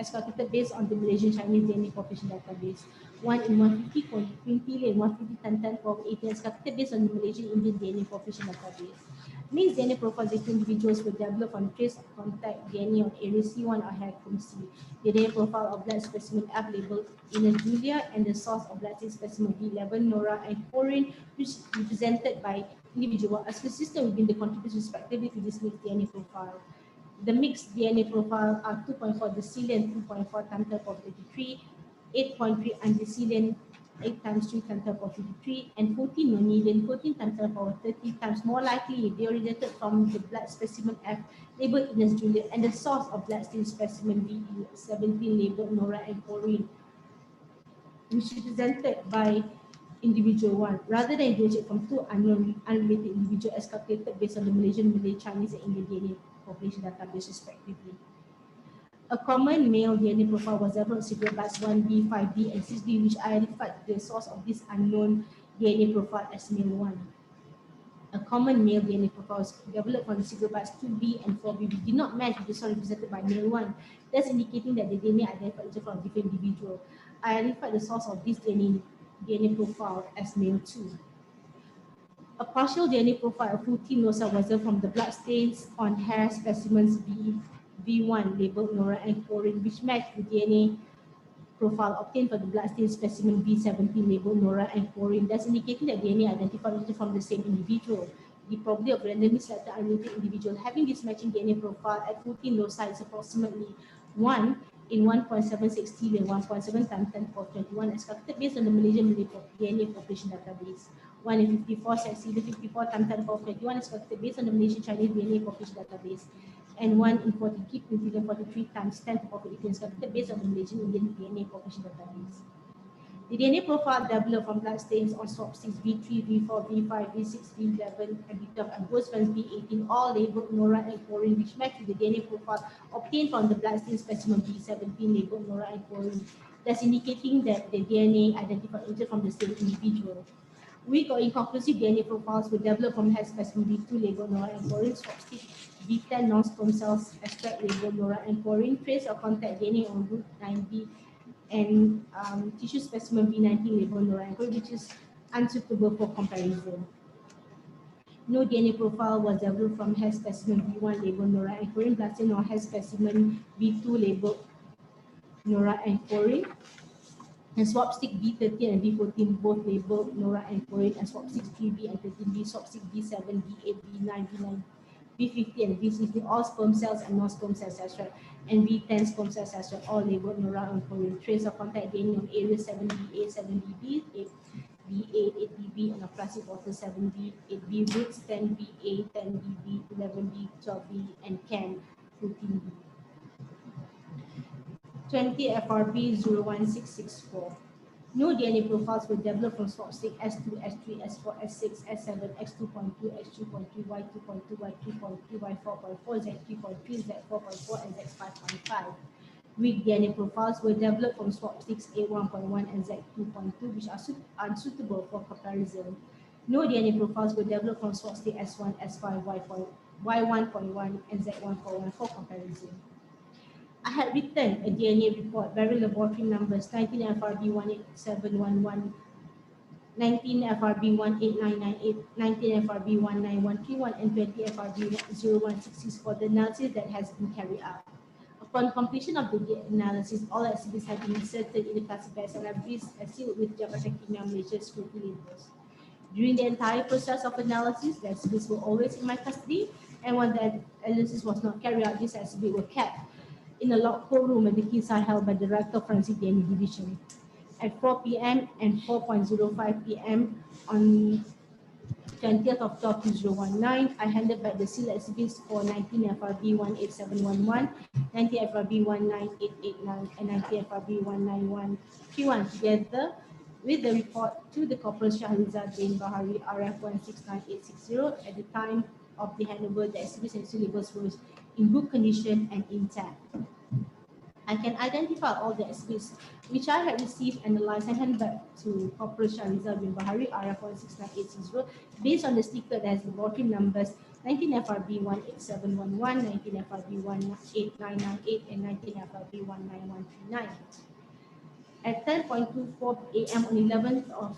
as calculated based on the Malaysian Chinese DNA population database. 1 in 150 quintillion 150 times 10 power 18, as calculated based on the Malaysian Indian DNA population database. Mixed DNA profiles of individuals were developed from trace contact DNA on area C1 or Haircomb C. The DNA profile of blood specimen F labeled Ines Julia and the source of blood specimen B11 Nora and Quoirin, which is represented by individual as consistent within the contributors respectively to this mixed DNA profile. The mixed DNA profile are 2.4 decillion, 2.4 times 10 power 33, 8.3 undecillion, 8 times 3 times 10 power 53, and 14 nonillion, 14 times 10 power 30 times more likely they originated from the blood specimen F labeled Ines Julia and the source of blood stained specimen B17 labeled Nora and Quoirin, which is represented by individual 1, rather than originated from two unknown unrelated individuals as calculated based on the Malaysian, Malay, Chinese, and Indian DNA population database respectively. A common male DNA profile was developed secret bus 1B, 5B, and 6B, which identified the source of this unknown DNA profile as male 1. A common male DNA profile was developed from the secret bus 2B and 4B, which did not match with the source represented by male 1, thus indicating that the DNA identified is from a different individual. I identified the source of this DNA profile as male 2. A partial DNA profile of 14 loci was observed from the blood stains on hair specimens V1 labeled Nora and Quoirin, which matched the DNA profile obtained for the blood stained specimen V17 labeled Nora and Quoirin, thus indicating that DNA identified from the same individual. The probability of randomly selected unrelated individual having this matching DNA profile at 14 loci is approximately 1 in 1.76 trillion, 1.7 times 10 power 21, as calculated based on the Malaysian DNA population database. 1 in 54 sextillion, 54 times 10 power 21, as calculated based on the Malaysian Chinese DNA population database. And 1 in 43 quintillion, 43 times 10 to the power 18, as calculated based on the Malaysian Indian DNA population database. The DNA profile developed from blood stains on swab 6, V3, V4, V5, V6, V11, and V12, and ghost strands V18, all labeled Nora and Quoirin, which match with the DNA profile obtained from the blood stained specimen V17 labeled Nora and Quoirin, thus indicating that the DNA identified is from the same individual. Weak or inconclusive DNA profiles were developed from hair specimen B2 labeled Nora and Quoirin, swab stick B10 non-sperm cells extract labeled Nora and Quoirin, trace or contact DNA on root 9B, and tissue specimen B19 labeled Nora and Quoirin, which is unsuitable for comparison. No DNA profile was developed from hair specimen B1 labeled Nora and Quoirin, bloodstained or hair specimen B2 labeled Nora and Quoirin, and swab stick B13 and B14 both labeled Nora and Quoirin, and swab stick 3B and 13B, swab stick B7, B8, B9, B9, B50 and B16, all sperm cells and non-sperm cells as well, and B10 sperm cells as well, all labeled Nora and Quoirin. Trace of contact DNA on area 7BA, 7BB, 8BA, 8BB, and a plastic bottle 7B, 8B roots, 10BA, 10BB, 11B, 12B, and CAN 14B. 20 FRP 01664. No DNA profiles were developed from swab stick S2, S3, S4, S6, S7, X2.2, X2.3, Y2.2, Y3.3, Y4.4, Z3.3, Z4.4, and Z5.5. Weak DNA profiles were developed from swab sticks A1.1 and Z2.2, which are unsuitable for comparison. No DNA profiles were developed from swab stick S1, S5, Y1.1, and Z1.1 for comparison. I had written a DNA report bearing laboratory numbers 19 FRB 18711 19 FRB 18998, 19 FRB 19131, and 20 FRB 01664 for the analysis that has been carried out. Upon completion of the analysis, all exhibits have been inserted in the classified libraries and sealed with Jabatan Kimia Malaysia scrutiny labels. During the entire process of analysis, the exhibits were always in my custody, and when the analysis was not carried out, these exhibits were kept in a locked courtroom where the keys are held by the Director of Forensic DNA Division. At 4 p.m. and 4:05 p.m. on 20th of 2019, I handed back the sealed exhibits for 19 FRB 18711, 19 FRB 19889, and 19 FRB 19131 together with the report to the Corporal Shahriza bin Bahari RF 169860. At the time of the handover, the exhibits and seal labels were in good condition and intact. I can identify all the exhibits which I had received, analyzed, and handed back to Corporal Shahriza bin Bahari RF 169860 based on the sticker that has the laboratory numbers 19 FRB 18711, 19 FRB 18998, and 19 FRB 19139. At 10:24 a.m. on 11th of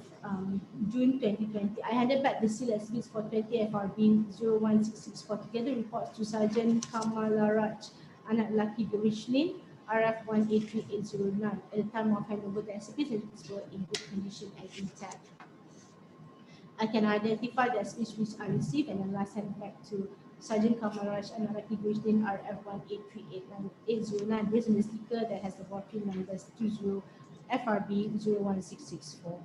June 2020, I handed back the sealed exhibits for 20 FRB 01664 together reports to Sergeant Kamalaraj Anak Laki Berishlin RF 183809. At the time of handover, the exhibits were in good condition and intact. I can identify the exhibits which I received and analyzed and back to Sergeant Kamalaraj Anak Laki Berishlin RF 183809 based on the sticker that has the laboratory numbers 20 FRB 01664.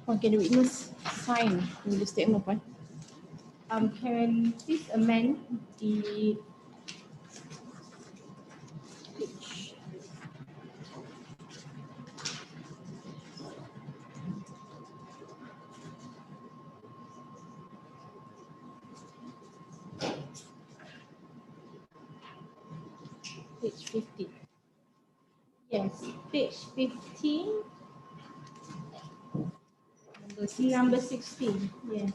Puan, can the witness sign in the statement, Puan? Can please amend the page 50. Yes, page 15, number 16. Yes.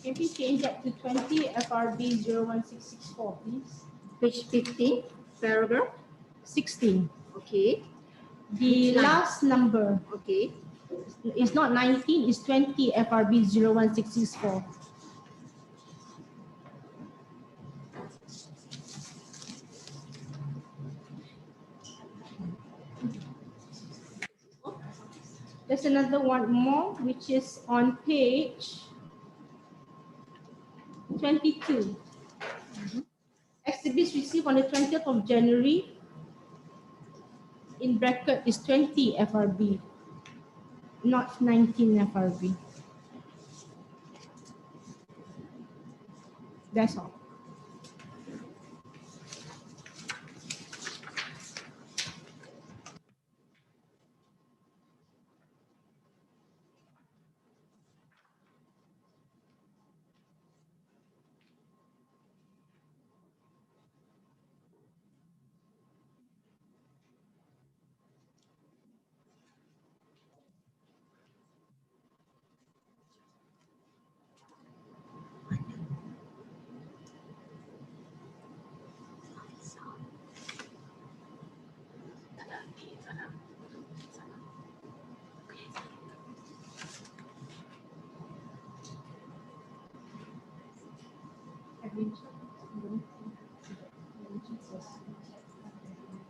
Can we change that to 20 FRB 01664, please? Page 50, paragraph 16. okay, The Which line? last number okay, is not 19, it's 20 FRB 01664. There's another one more, which is on page 22. Exhibits received on the 20th of January, in bracket is 20 FRB, not 19 FRB. That's all.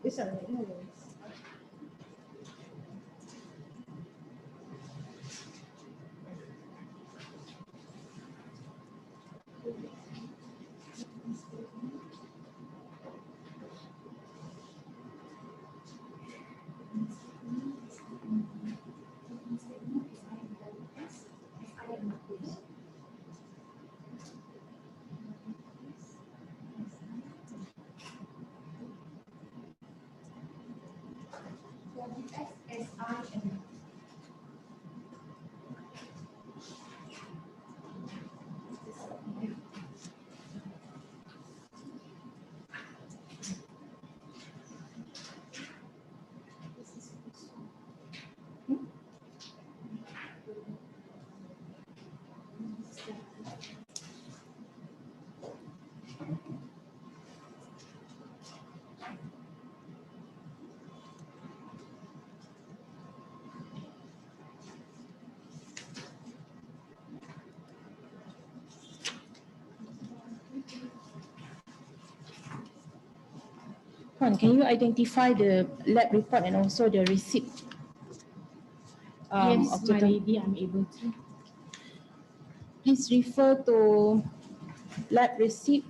It's all right, no worries. Puan, can you identify the lab report and also the receipt? Yes, of my the lady, I'm able to. Please refer to lab receipt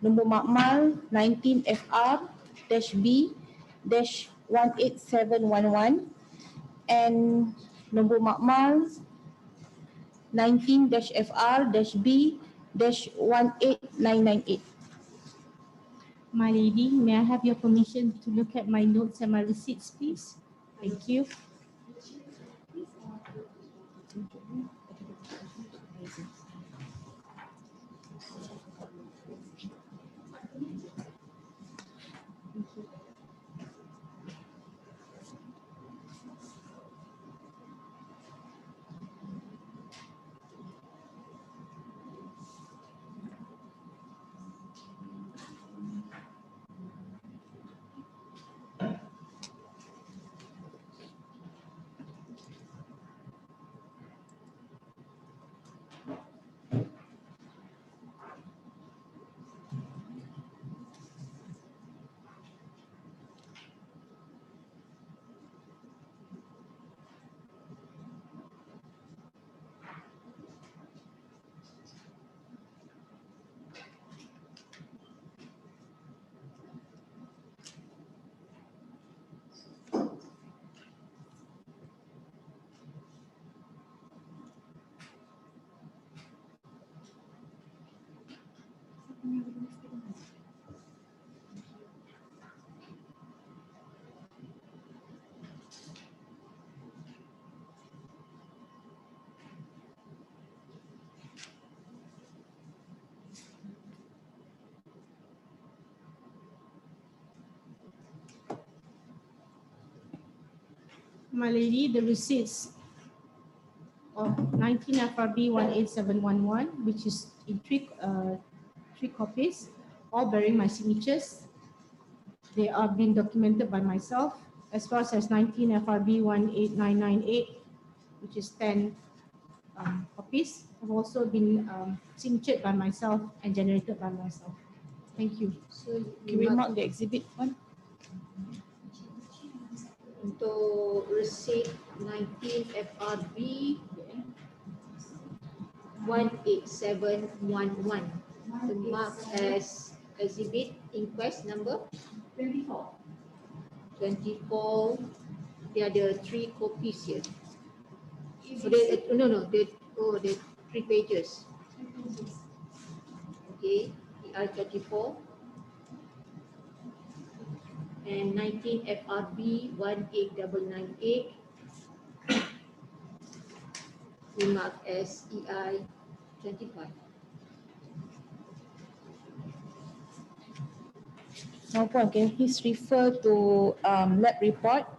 nombor makmal 19FR-B-18711 and nombor makmal 19-FR-B-18998. My lady, may I have your permission to look at my notes and my receipts, please? Thank you. My lady, the receipts of 19 FRB 18711, which is in three copies, all bearing my signatures. They are being documented by myself, as well as 19 FRB 18998, which is 10 copies, have also been signatured by myself and generated by myself. Thank you. So Can we mark the exhibit one? untuk receipt 19 FRB 18711 marked as exhibit inquest number 24. 24. There are 3 copies here. Is So it the 3 pages. Okay, ER 34 and 19 FRB 18998 we mark as EI 25. No problem. Can you please refer to lab report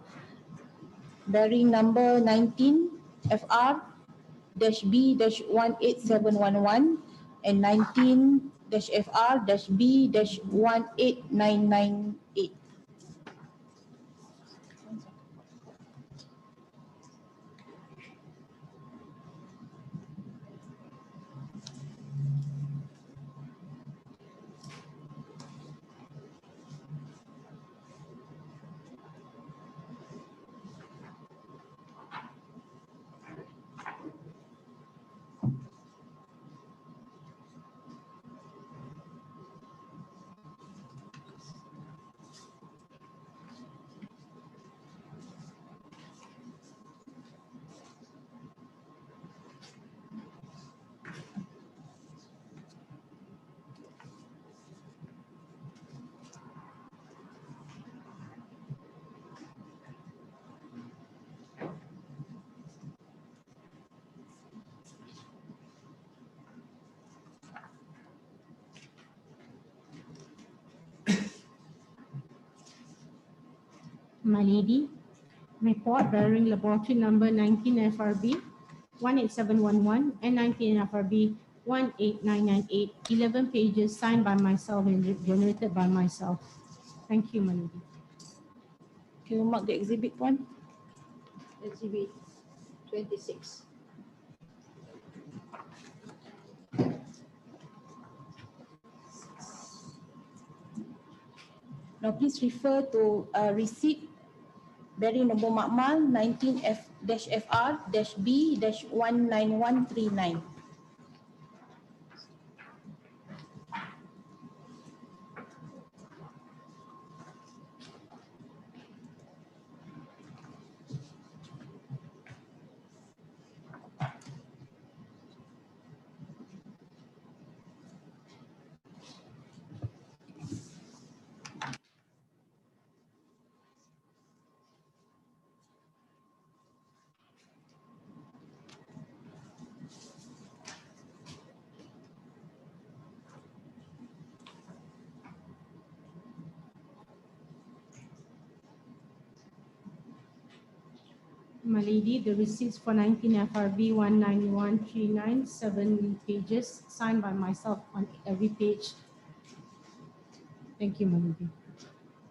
bearing number 19 FR-B-18711 and 19 FR-B-18998. My lady, report bearing laboratory number 19 FRB 18711 and 19 FRB 18998, 11 pages signed by myself and generated by myself. Thank you, my lady. Can you mark the exhibit one? Exhibit 26. Now please refer to receipt bearing nombor makmal 19F-FR-B-19139. My lady, the receipts for 19 FRB 19139, 7 pages, signed by myself on every page. Thank you, my lady.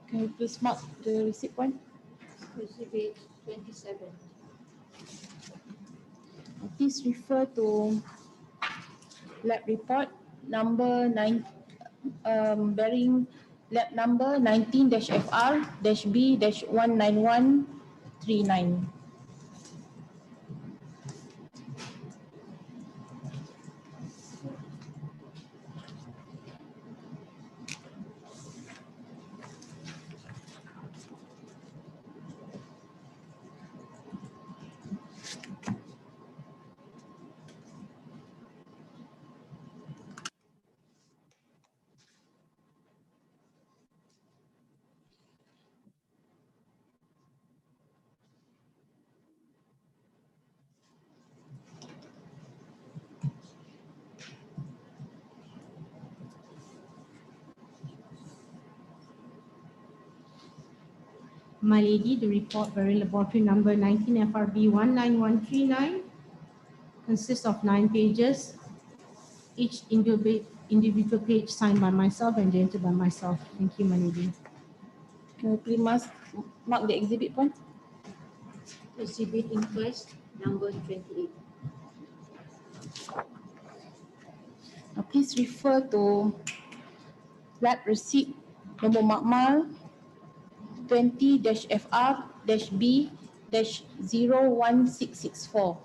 Can you please mark the receipt point? Exhibit 27. Please refer to lab report number 9 bearing lab number 19-FR-B-19139. My lady, the report bearing laboratory number 19 FRB 19139 consists of 9 pages, each individual page signed by myself and entered by myself. Thank you, my lady. Can you please mark the exhibit point? Exhibit inquest number 28. Now please refer to lab receipt nombor makmal 20-FR-B-01664.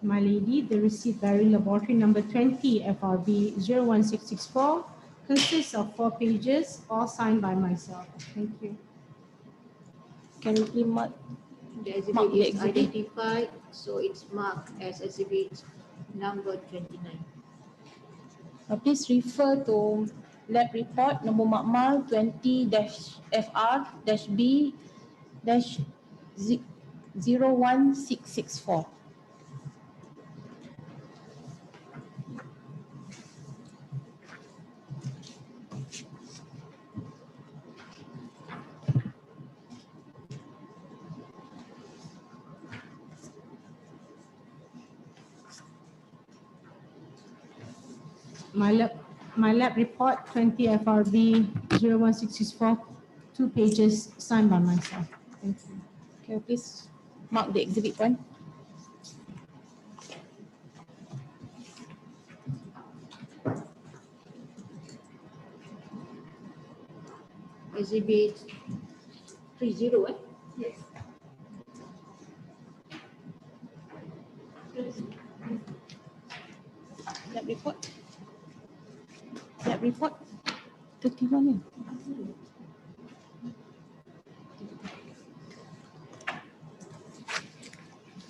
My lady, the receipt bearing laboratory number 20 FRB 01664 consists of 4 pages, all signed by myself. Thank you. Can you please mark? The Mark exhibit the is exhibit. identified, so it's marked as exhibit number 29. Now please refer to lab report nombor makmal 20-FR-B-01664. My lab report 20 FRB 01664, 2 pages, signed by myself. Thank you. Can you please mark the exhibit point? Exhibit 30, Yes. Lab report. Lab report 31 ni.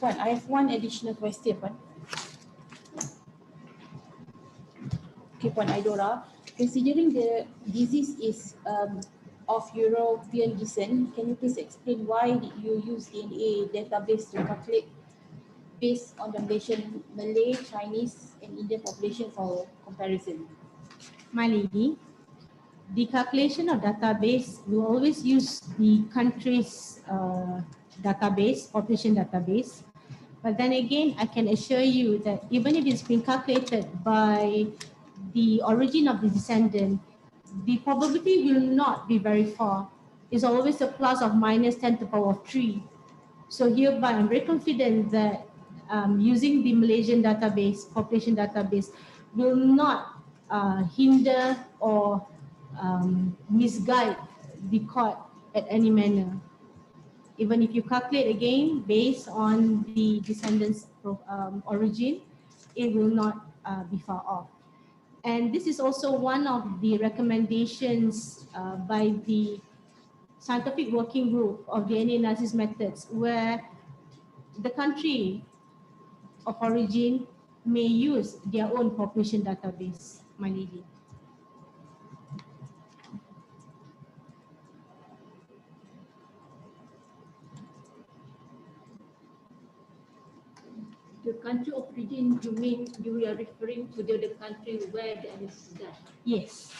Puan, I have one additional question, Puan. Okay, Puan Aidora, considering the disease is of European descent, can you please explain why did you use DNA database to calculate based on the Malaysian, Malay, Chinese and Indian population for comparison? My lady, the calculation of database will always use the country's database, population database. But then again, I can assure you that even if it's been calculated by the origin of the descendant, the probability will not be very far. It's always a plus or minus 10 to the power of 3. So hereby, I'm very confident that using the Malaysian database, population database, will not hinder or misguide the court at any manner. Even if you calculate again based on the descendant's origin, it will not be far off. And this is also one of the recommendations by the scientific working group of DNA analysis methods, where the country of origin may use their own population database, my lady. The country of origin, you mean you are referring to the country where the analysis is done? Yes,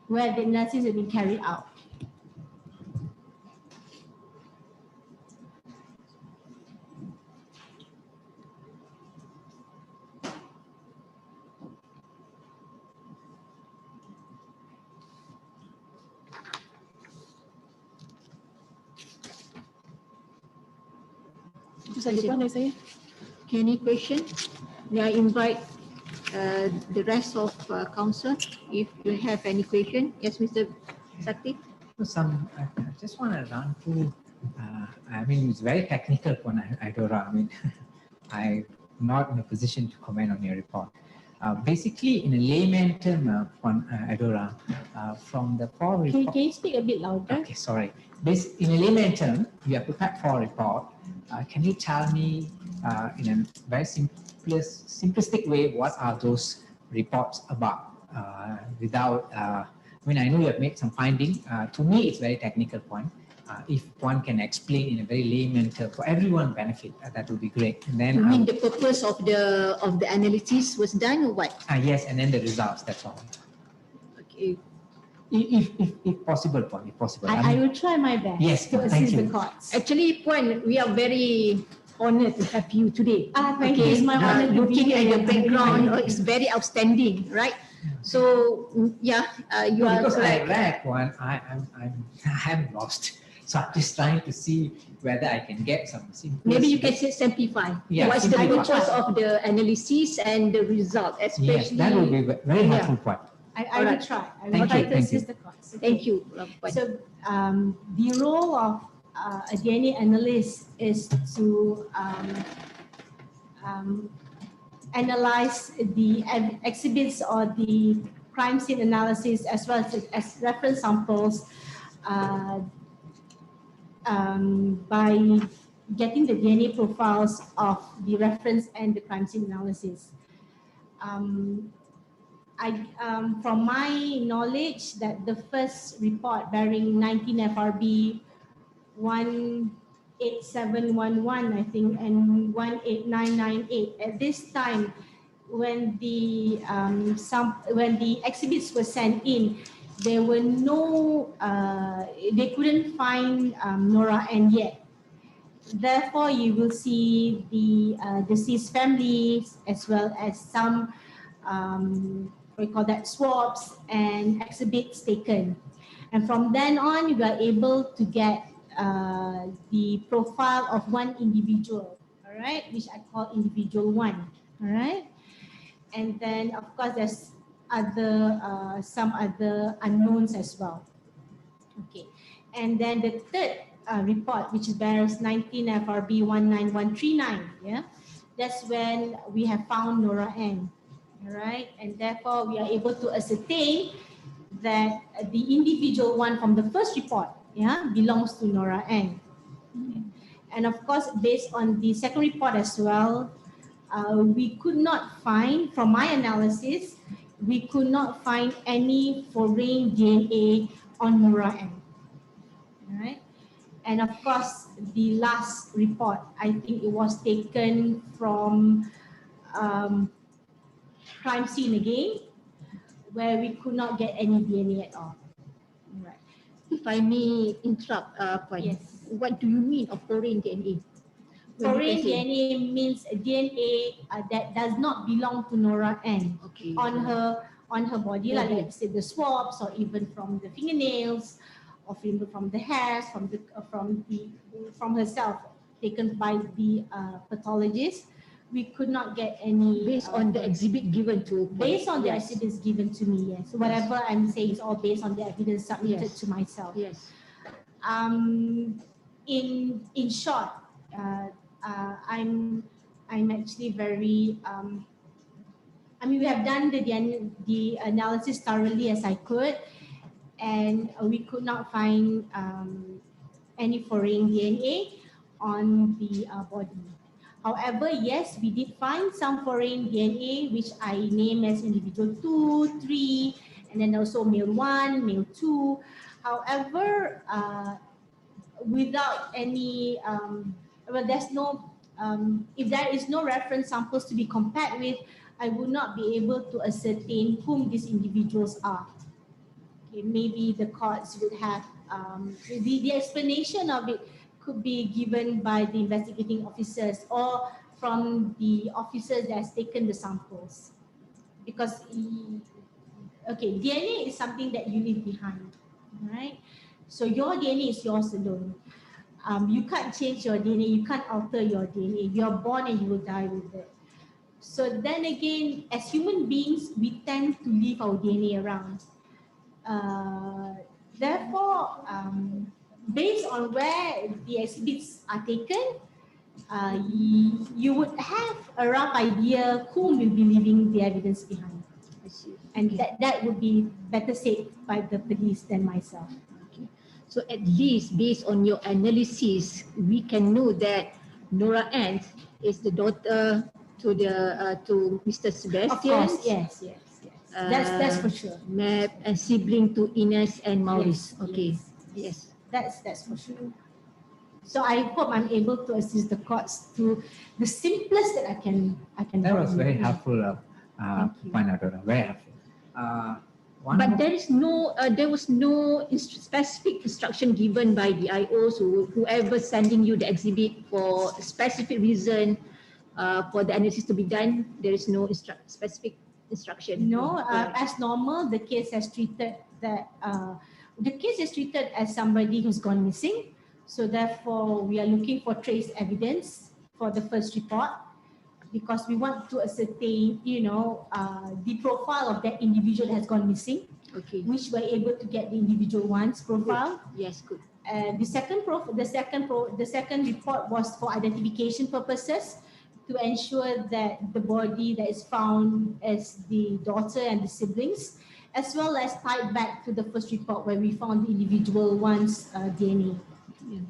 where the analysis has been carried out. Itu saja Puan dari saya. Any question? May I invite the rest of council if you have any question? Yes, Mr. Sakti. I just want to run through. I mean, it's very technical, Puan Idora. I mean, I'm not in a position to comment on your report. Basically, in a layman term, Puan Idora, from the four report. Can you speak a bit louder? Okay, sorry. In a layman term, you are prepared for a report. Can you tell me in a very simplistic way what are those reports about? Without, I mean, I know you have made some finding. To me, it's very technical point. If one can explain in a very layman term for everyone benefit, that would be great. And then You mean the purpose of the analysis was done or what? yes, and then the results. That's all. Okay. If possible, Puan, if possible. I will try my best Yes, to thank assist the you. courts. Actually, Puan, we are very honored to have you today. Thank you. It's my honor to be Looking at here. your background, it's very outstanding, right? So yeah, you No, are because I correct. read one, I'm lost. So I'm just trying to see whether I can get some simple. Maybe you can simplify. Yeah, What's the simplify. purpose of the analysis and the result, Yes, especially? that would be very Yeah. helpful point. I will try. I will Thank try you, to thank assist you. the courts. Thank you, Puan. So the role of a DNA analyst is to analyze the exhibits or the crime scene analysis as well as reference samples by getting the DNA profiles of the reference and the crime scene analysis. From my knowledge, that the first report bearing 19 FRB 18711, I think, and 18998. At this time, when the exhibits were sent in, there were no, they couldn't find Nora N yet. Therefore, you will see the deceased families as well as some we call that swabs and exhibits taken. And from then on, you are able to get the profile of one individual, all right, which I call individual one, all right. And then, of course, there's some other unknowns as well. Okay, and then the third report, which bears 19 FRB 19139, yeah, that's when we have found Nora N. All right, and therefore we are able to ascertain that the individual one from the first report, yeah, belongs to Nora N. And of course, based on the second report as well, we could not find, from my analysis, we could not find any foreign DNA on Nora N. All right, and of course, the last report, I think it was taken from crime scene again, where we could not get any DNA at all. Right. If I may interrupt, Puan, Yes. what do you mean of foreign DNA? Foreign DNA means DNA that does not belong to Nora N Okay. on her body, like let's say the swabs, or even from the fingernails, or even from the hairs, from herself, taken by the pathologist. We could not get any Based on the exhibit given to based on the yes. evidence given to me. Yes, so whatever I'm saying is all based on the evidence submitted Yes. to myself. Yes. In short, I'm actually very we have done the analysis thoroughly as I could, and we could not find any foreign DNA on the body. However, yes, we did find some foreign DNA, which I name as individual 2, 3, and then also male 1, male 2. However, without any, there's no, if there is no reference samples to be compared with, I would not be able to ascertain whom these individuals are. Okay, maybe the courts would have, the explanation of it could be given by the investigating officers or from the officers that has taken the samples. Because, okay, DNA is something that you leave behind, right? So your DNA is yours alone. You can't change your DNA, you can't alter your DNA. You're born and you will die with it. So then again, as human beings, we tend to leave our DNA around. Therefore, based on where the exhibits are taken, you would have a rough idea whom will be leaving the evidence behind. I see. And that would be better said by the police than myself. Okay. So at least based on your analysis, we can know that Nora Ant is the daughter to Mr. Sebastian. Of course, yes. That's for sure. Map and sibling to Ines and Maurice. Yes, Okay. Yes. That's for sure. So I hope I'm able to assist the courts to the simplest that I can. That help was you. very helpful, Thank you. Puan, very helpful. But there was no specific instruction given by the IOs or whoever sending you the exhibit for a specific reason for the analysis to be done. There is no specific instruction. No, as normal, the case is treated as somebody who's gone missing. So therefore, we are looking for trace evidence for the first report, because we want to ascertain, the profile of that individual that has gone missing. Okay. Which we're able to get the individual one's profile. Good. Yes, good. The second report was for identification purposes, to ensure that the body that is found as the daughter and the siblings, as well as tied back to the first report where we found the individual one's DNA. Yeah.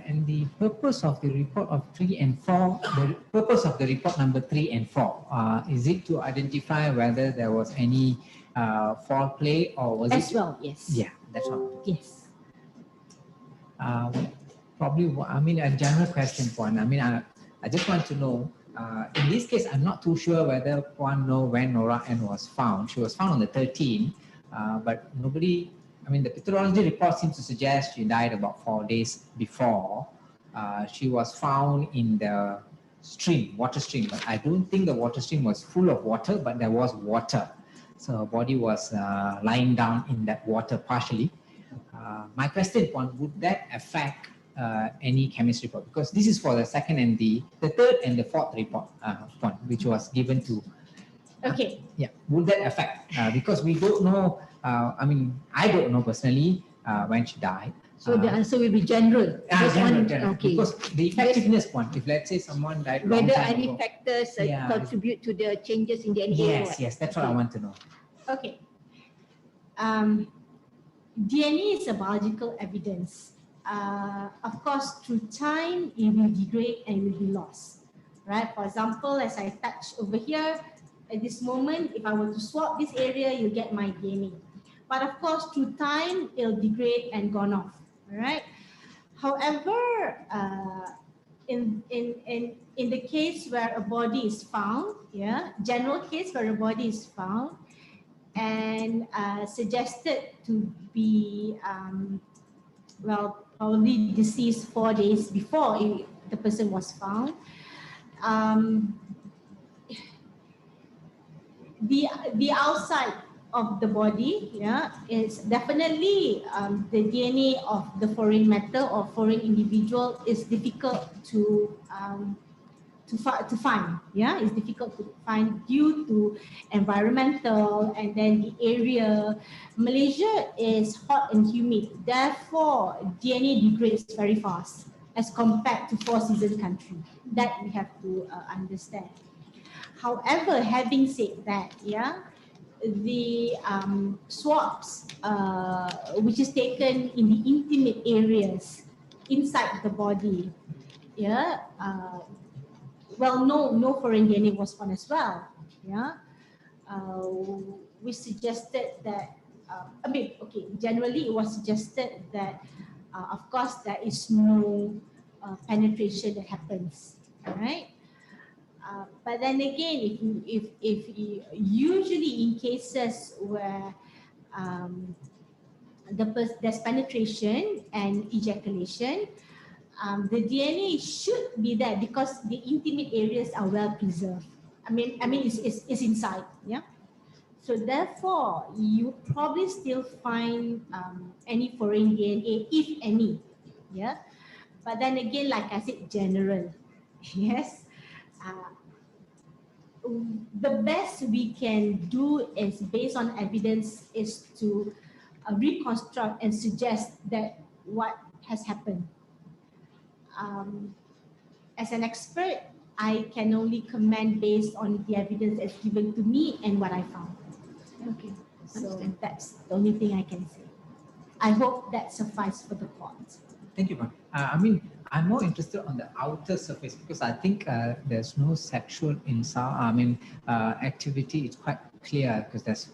And the purpose of the report of 3 and 4, the purpose of the report number 3 and 4, is it to identify whether there was any foul play, or was As it? well, yes. Yeah, that's all. Yes. Probably, a general question, Puan. I just want to know, in this case, I'm not too sure whether Puan know when Nora N was found. She was found on the 13th, but nobody, the pathology report seems to suggest she died about 4 days before. She was found in the water stream, but I don't think the water stream was full of water, but there was water. So her body was lying down in that water partially. My question, Puan, would that affect any chemistry report? Because this is for the second and the third and the fourth report, Puan, which was given to. Okay. Yeah, would that affect? Because we don't know. I don't know personally when she died. So the answer will be general. General. Okay. Because the effectiveness point, if let's say someone died long whether time any ago, factors contribute to the changes in the DNA. Yes, that's what I want to know. Okay. DNA is a biological evidence. Of course, through time, it will degrade and it will be lost. Right? For example, as I touch over here, at this moment, if I were to swap this area, you get my DNA. But of course, through time, it'll degrade and gone off. All right. However, in the case where a body is found, general case where a body is found and suggested to be well, probably deceased 4 days before the person was found. The outside of the body, yeah, is definitely the DNA of the foreign matter or foreign individual is difficult to find. Yeah, it's difficult to find due to environmental and then the area. Malaysia is hot and humid, therefore DNA degrades very fast as compared to four-season country. That we have to understand. However, having said that, yeah, the swabs which is taken in the intimate areas inside the body, yeah, well, no foreign DNA was found as well. Yeah, we suggested that. Generally it was suggested that, of course, there is no penetration that happens, right? But then again, if usually in cases where there's penetration and ejaculation, the DNA should be there because the intimate areas are well preserved. It's inside, yeah. So therefore, you probably still find any foreign DNA, if any, yeah. But then again, like I said, general, yes. The best we can do is based on evidence is to reconstruct and suggest that what has happened. As an expert, I can only comment based on the evidence that's given to me and what I found. Okay. So that's the only thing I can say. I hope that suffices for the court. Thank you, Puan. I'm more interested on the outer surface because I think there's no sexual activity. It's quite clear because there's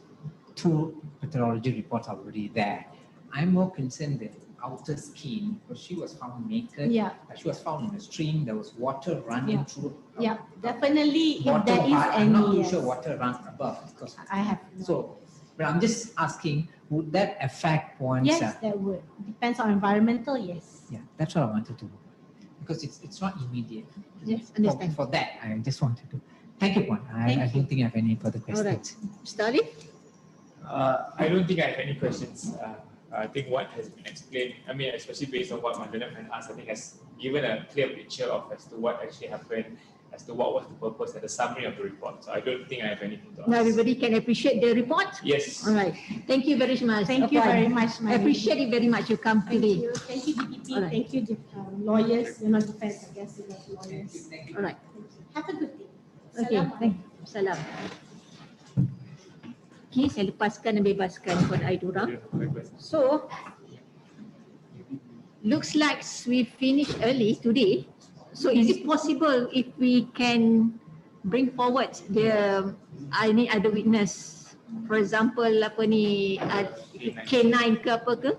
2 pathology reports already there. I'm more concerned with outer skin because she was found naked. Yeah. She was found in a stream. There was water running through. Yeah, definitely. If there is Part, any, I'm not too yes. sure water runs above because I have no so. But I'm just asking, would that affect one's? Yes, that would. Depends on environmental, yes. Yeah, that's what I wanted to know. Because it's not immediate. Yes, understand. For that, I just wanted to. Thank you, Puan. I don't think I have any further questions. All right. Mr. Ali? I don't think I have any questions. I think what has been explained, especially based on what Madam had asked, I think has given a clear picture of as to what actually happened, as to what was the purpose and the summary of the report. So I don't think I have anything to ask. Now everybody can appreciate the report? Yes. All right. Thank you very much. Thank you very much. I appreciate it very much. You come today. Thank you, DPP. All right. Thank you, lawyers. You're not defense, I guess. You're not lawyers. All right. Have a good day. Okay. Thank you. Salam. Okay, saya lepaskan dan bebaskan Puan Aidura. So, looks like we finished early today. So, is it possible if we can bring forward any other witness? For example, K9 ke apa ke?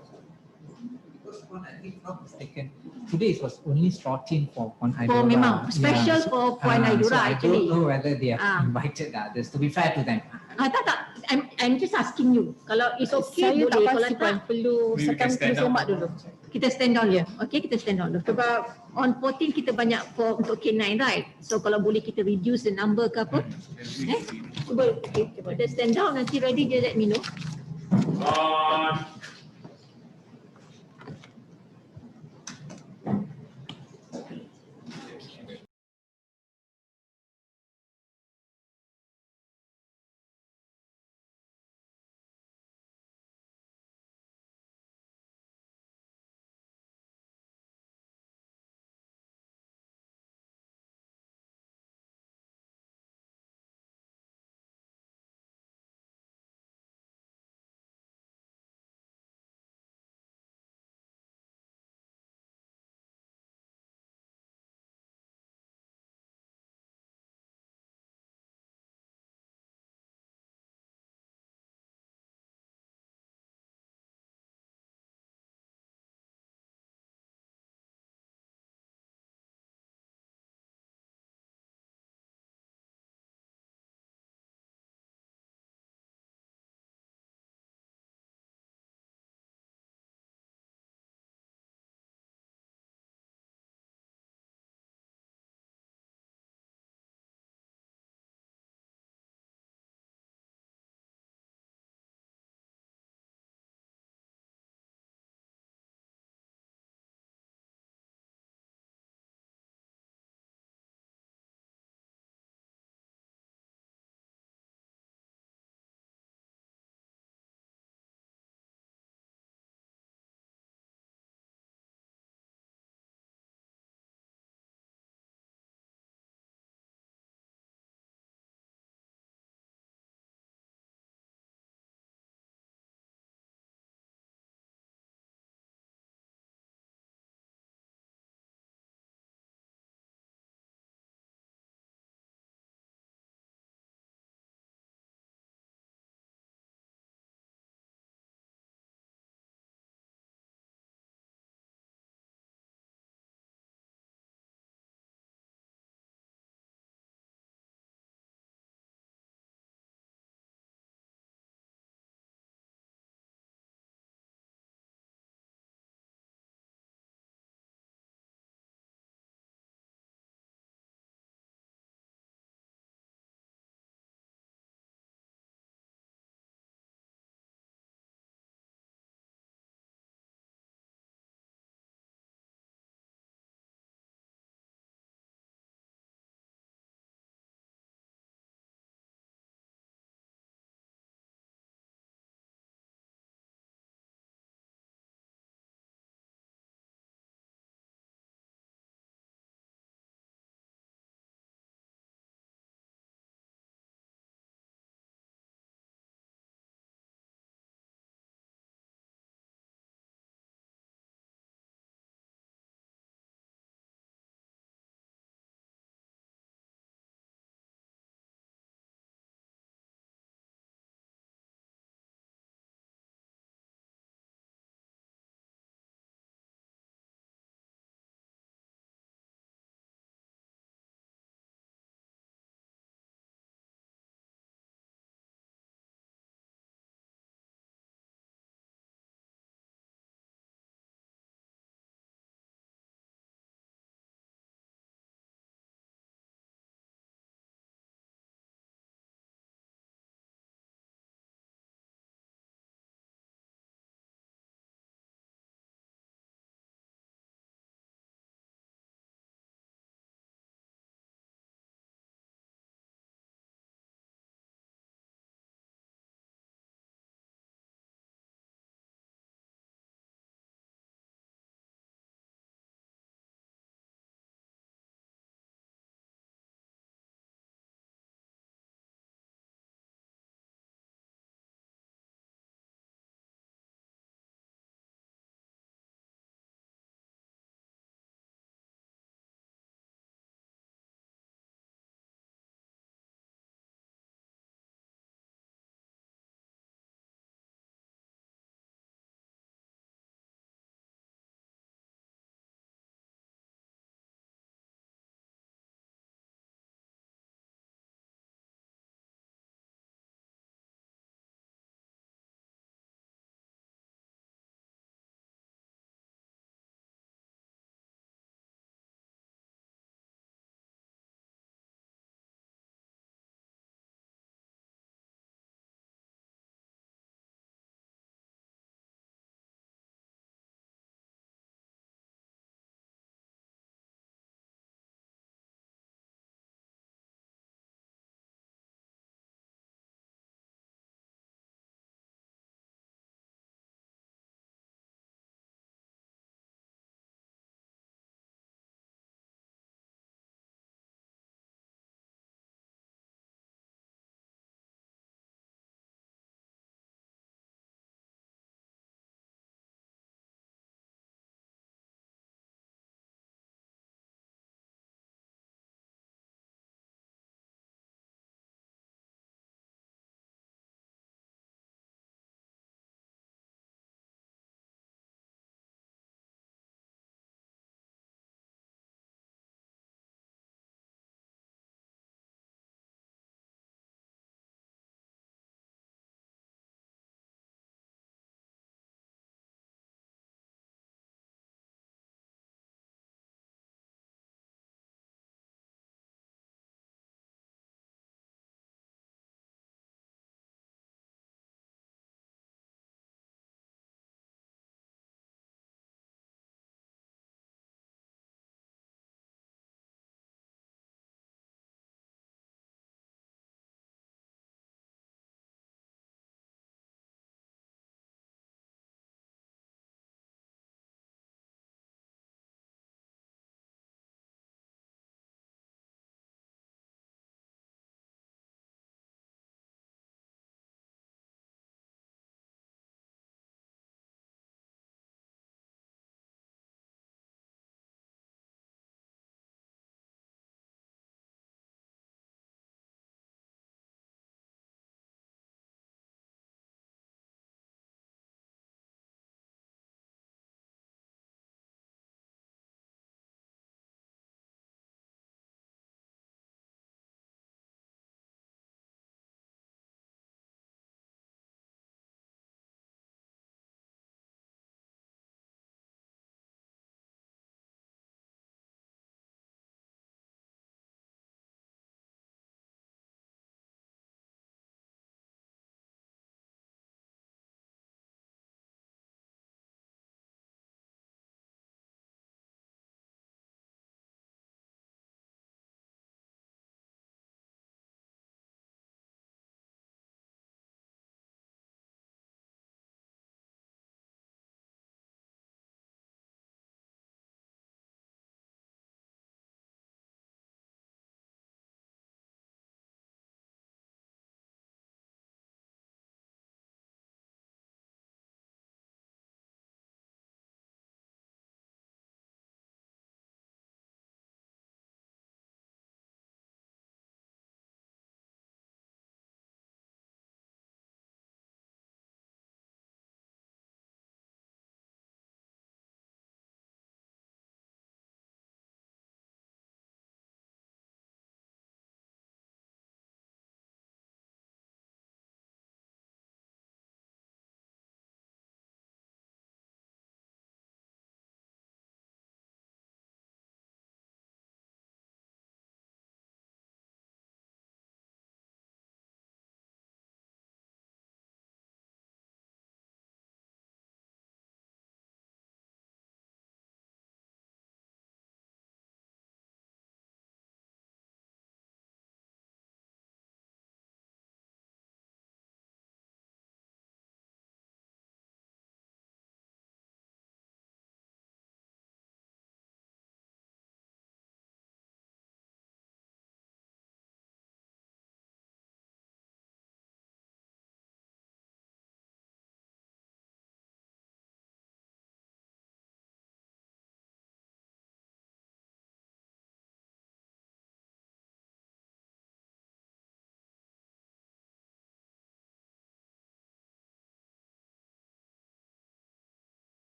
Because Puan, I think not mistaken, today it was only slotting for Puan Aidura. For memang special for Puan Aidura so actually. I don't know whether they have invited others, to be fair to them. Tak. I'm just asking you. Kalau it's okay Saya tak boleh. Kalau pasti tak, perlu We can sekarang stand kita semak up. dulu. kita stand down dulu. Okay, kita stand down dulu. Sebab on 14 kita banyak for untuk K9, right? So kalau boleh kita reduce the number ke apa? Cuba kita stand down, nanti ready dia let me know.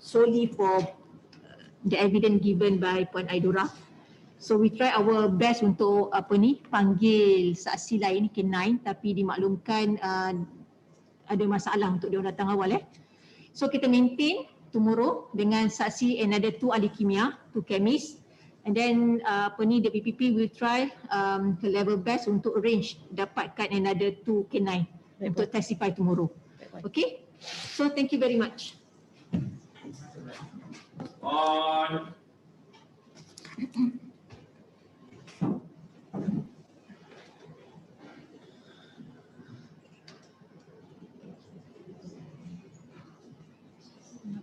solely for the evidence given by Puan Aidura. So we try our best untuk panggil saksi lain K9, tapi dimaklumkan ada masalah untuk dia datang awal. So kita maintain tomorrow dengan saksi another 2 ahli kimia, 2 chemist, and then the PPP will try the level best untuk arrange dapatkan another 2 K9 untuk testify tomorrow. Okay, so thank you very much. On.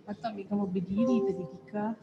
Patut ambil kamu berdiri tadi Tika.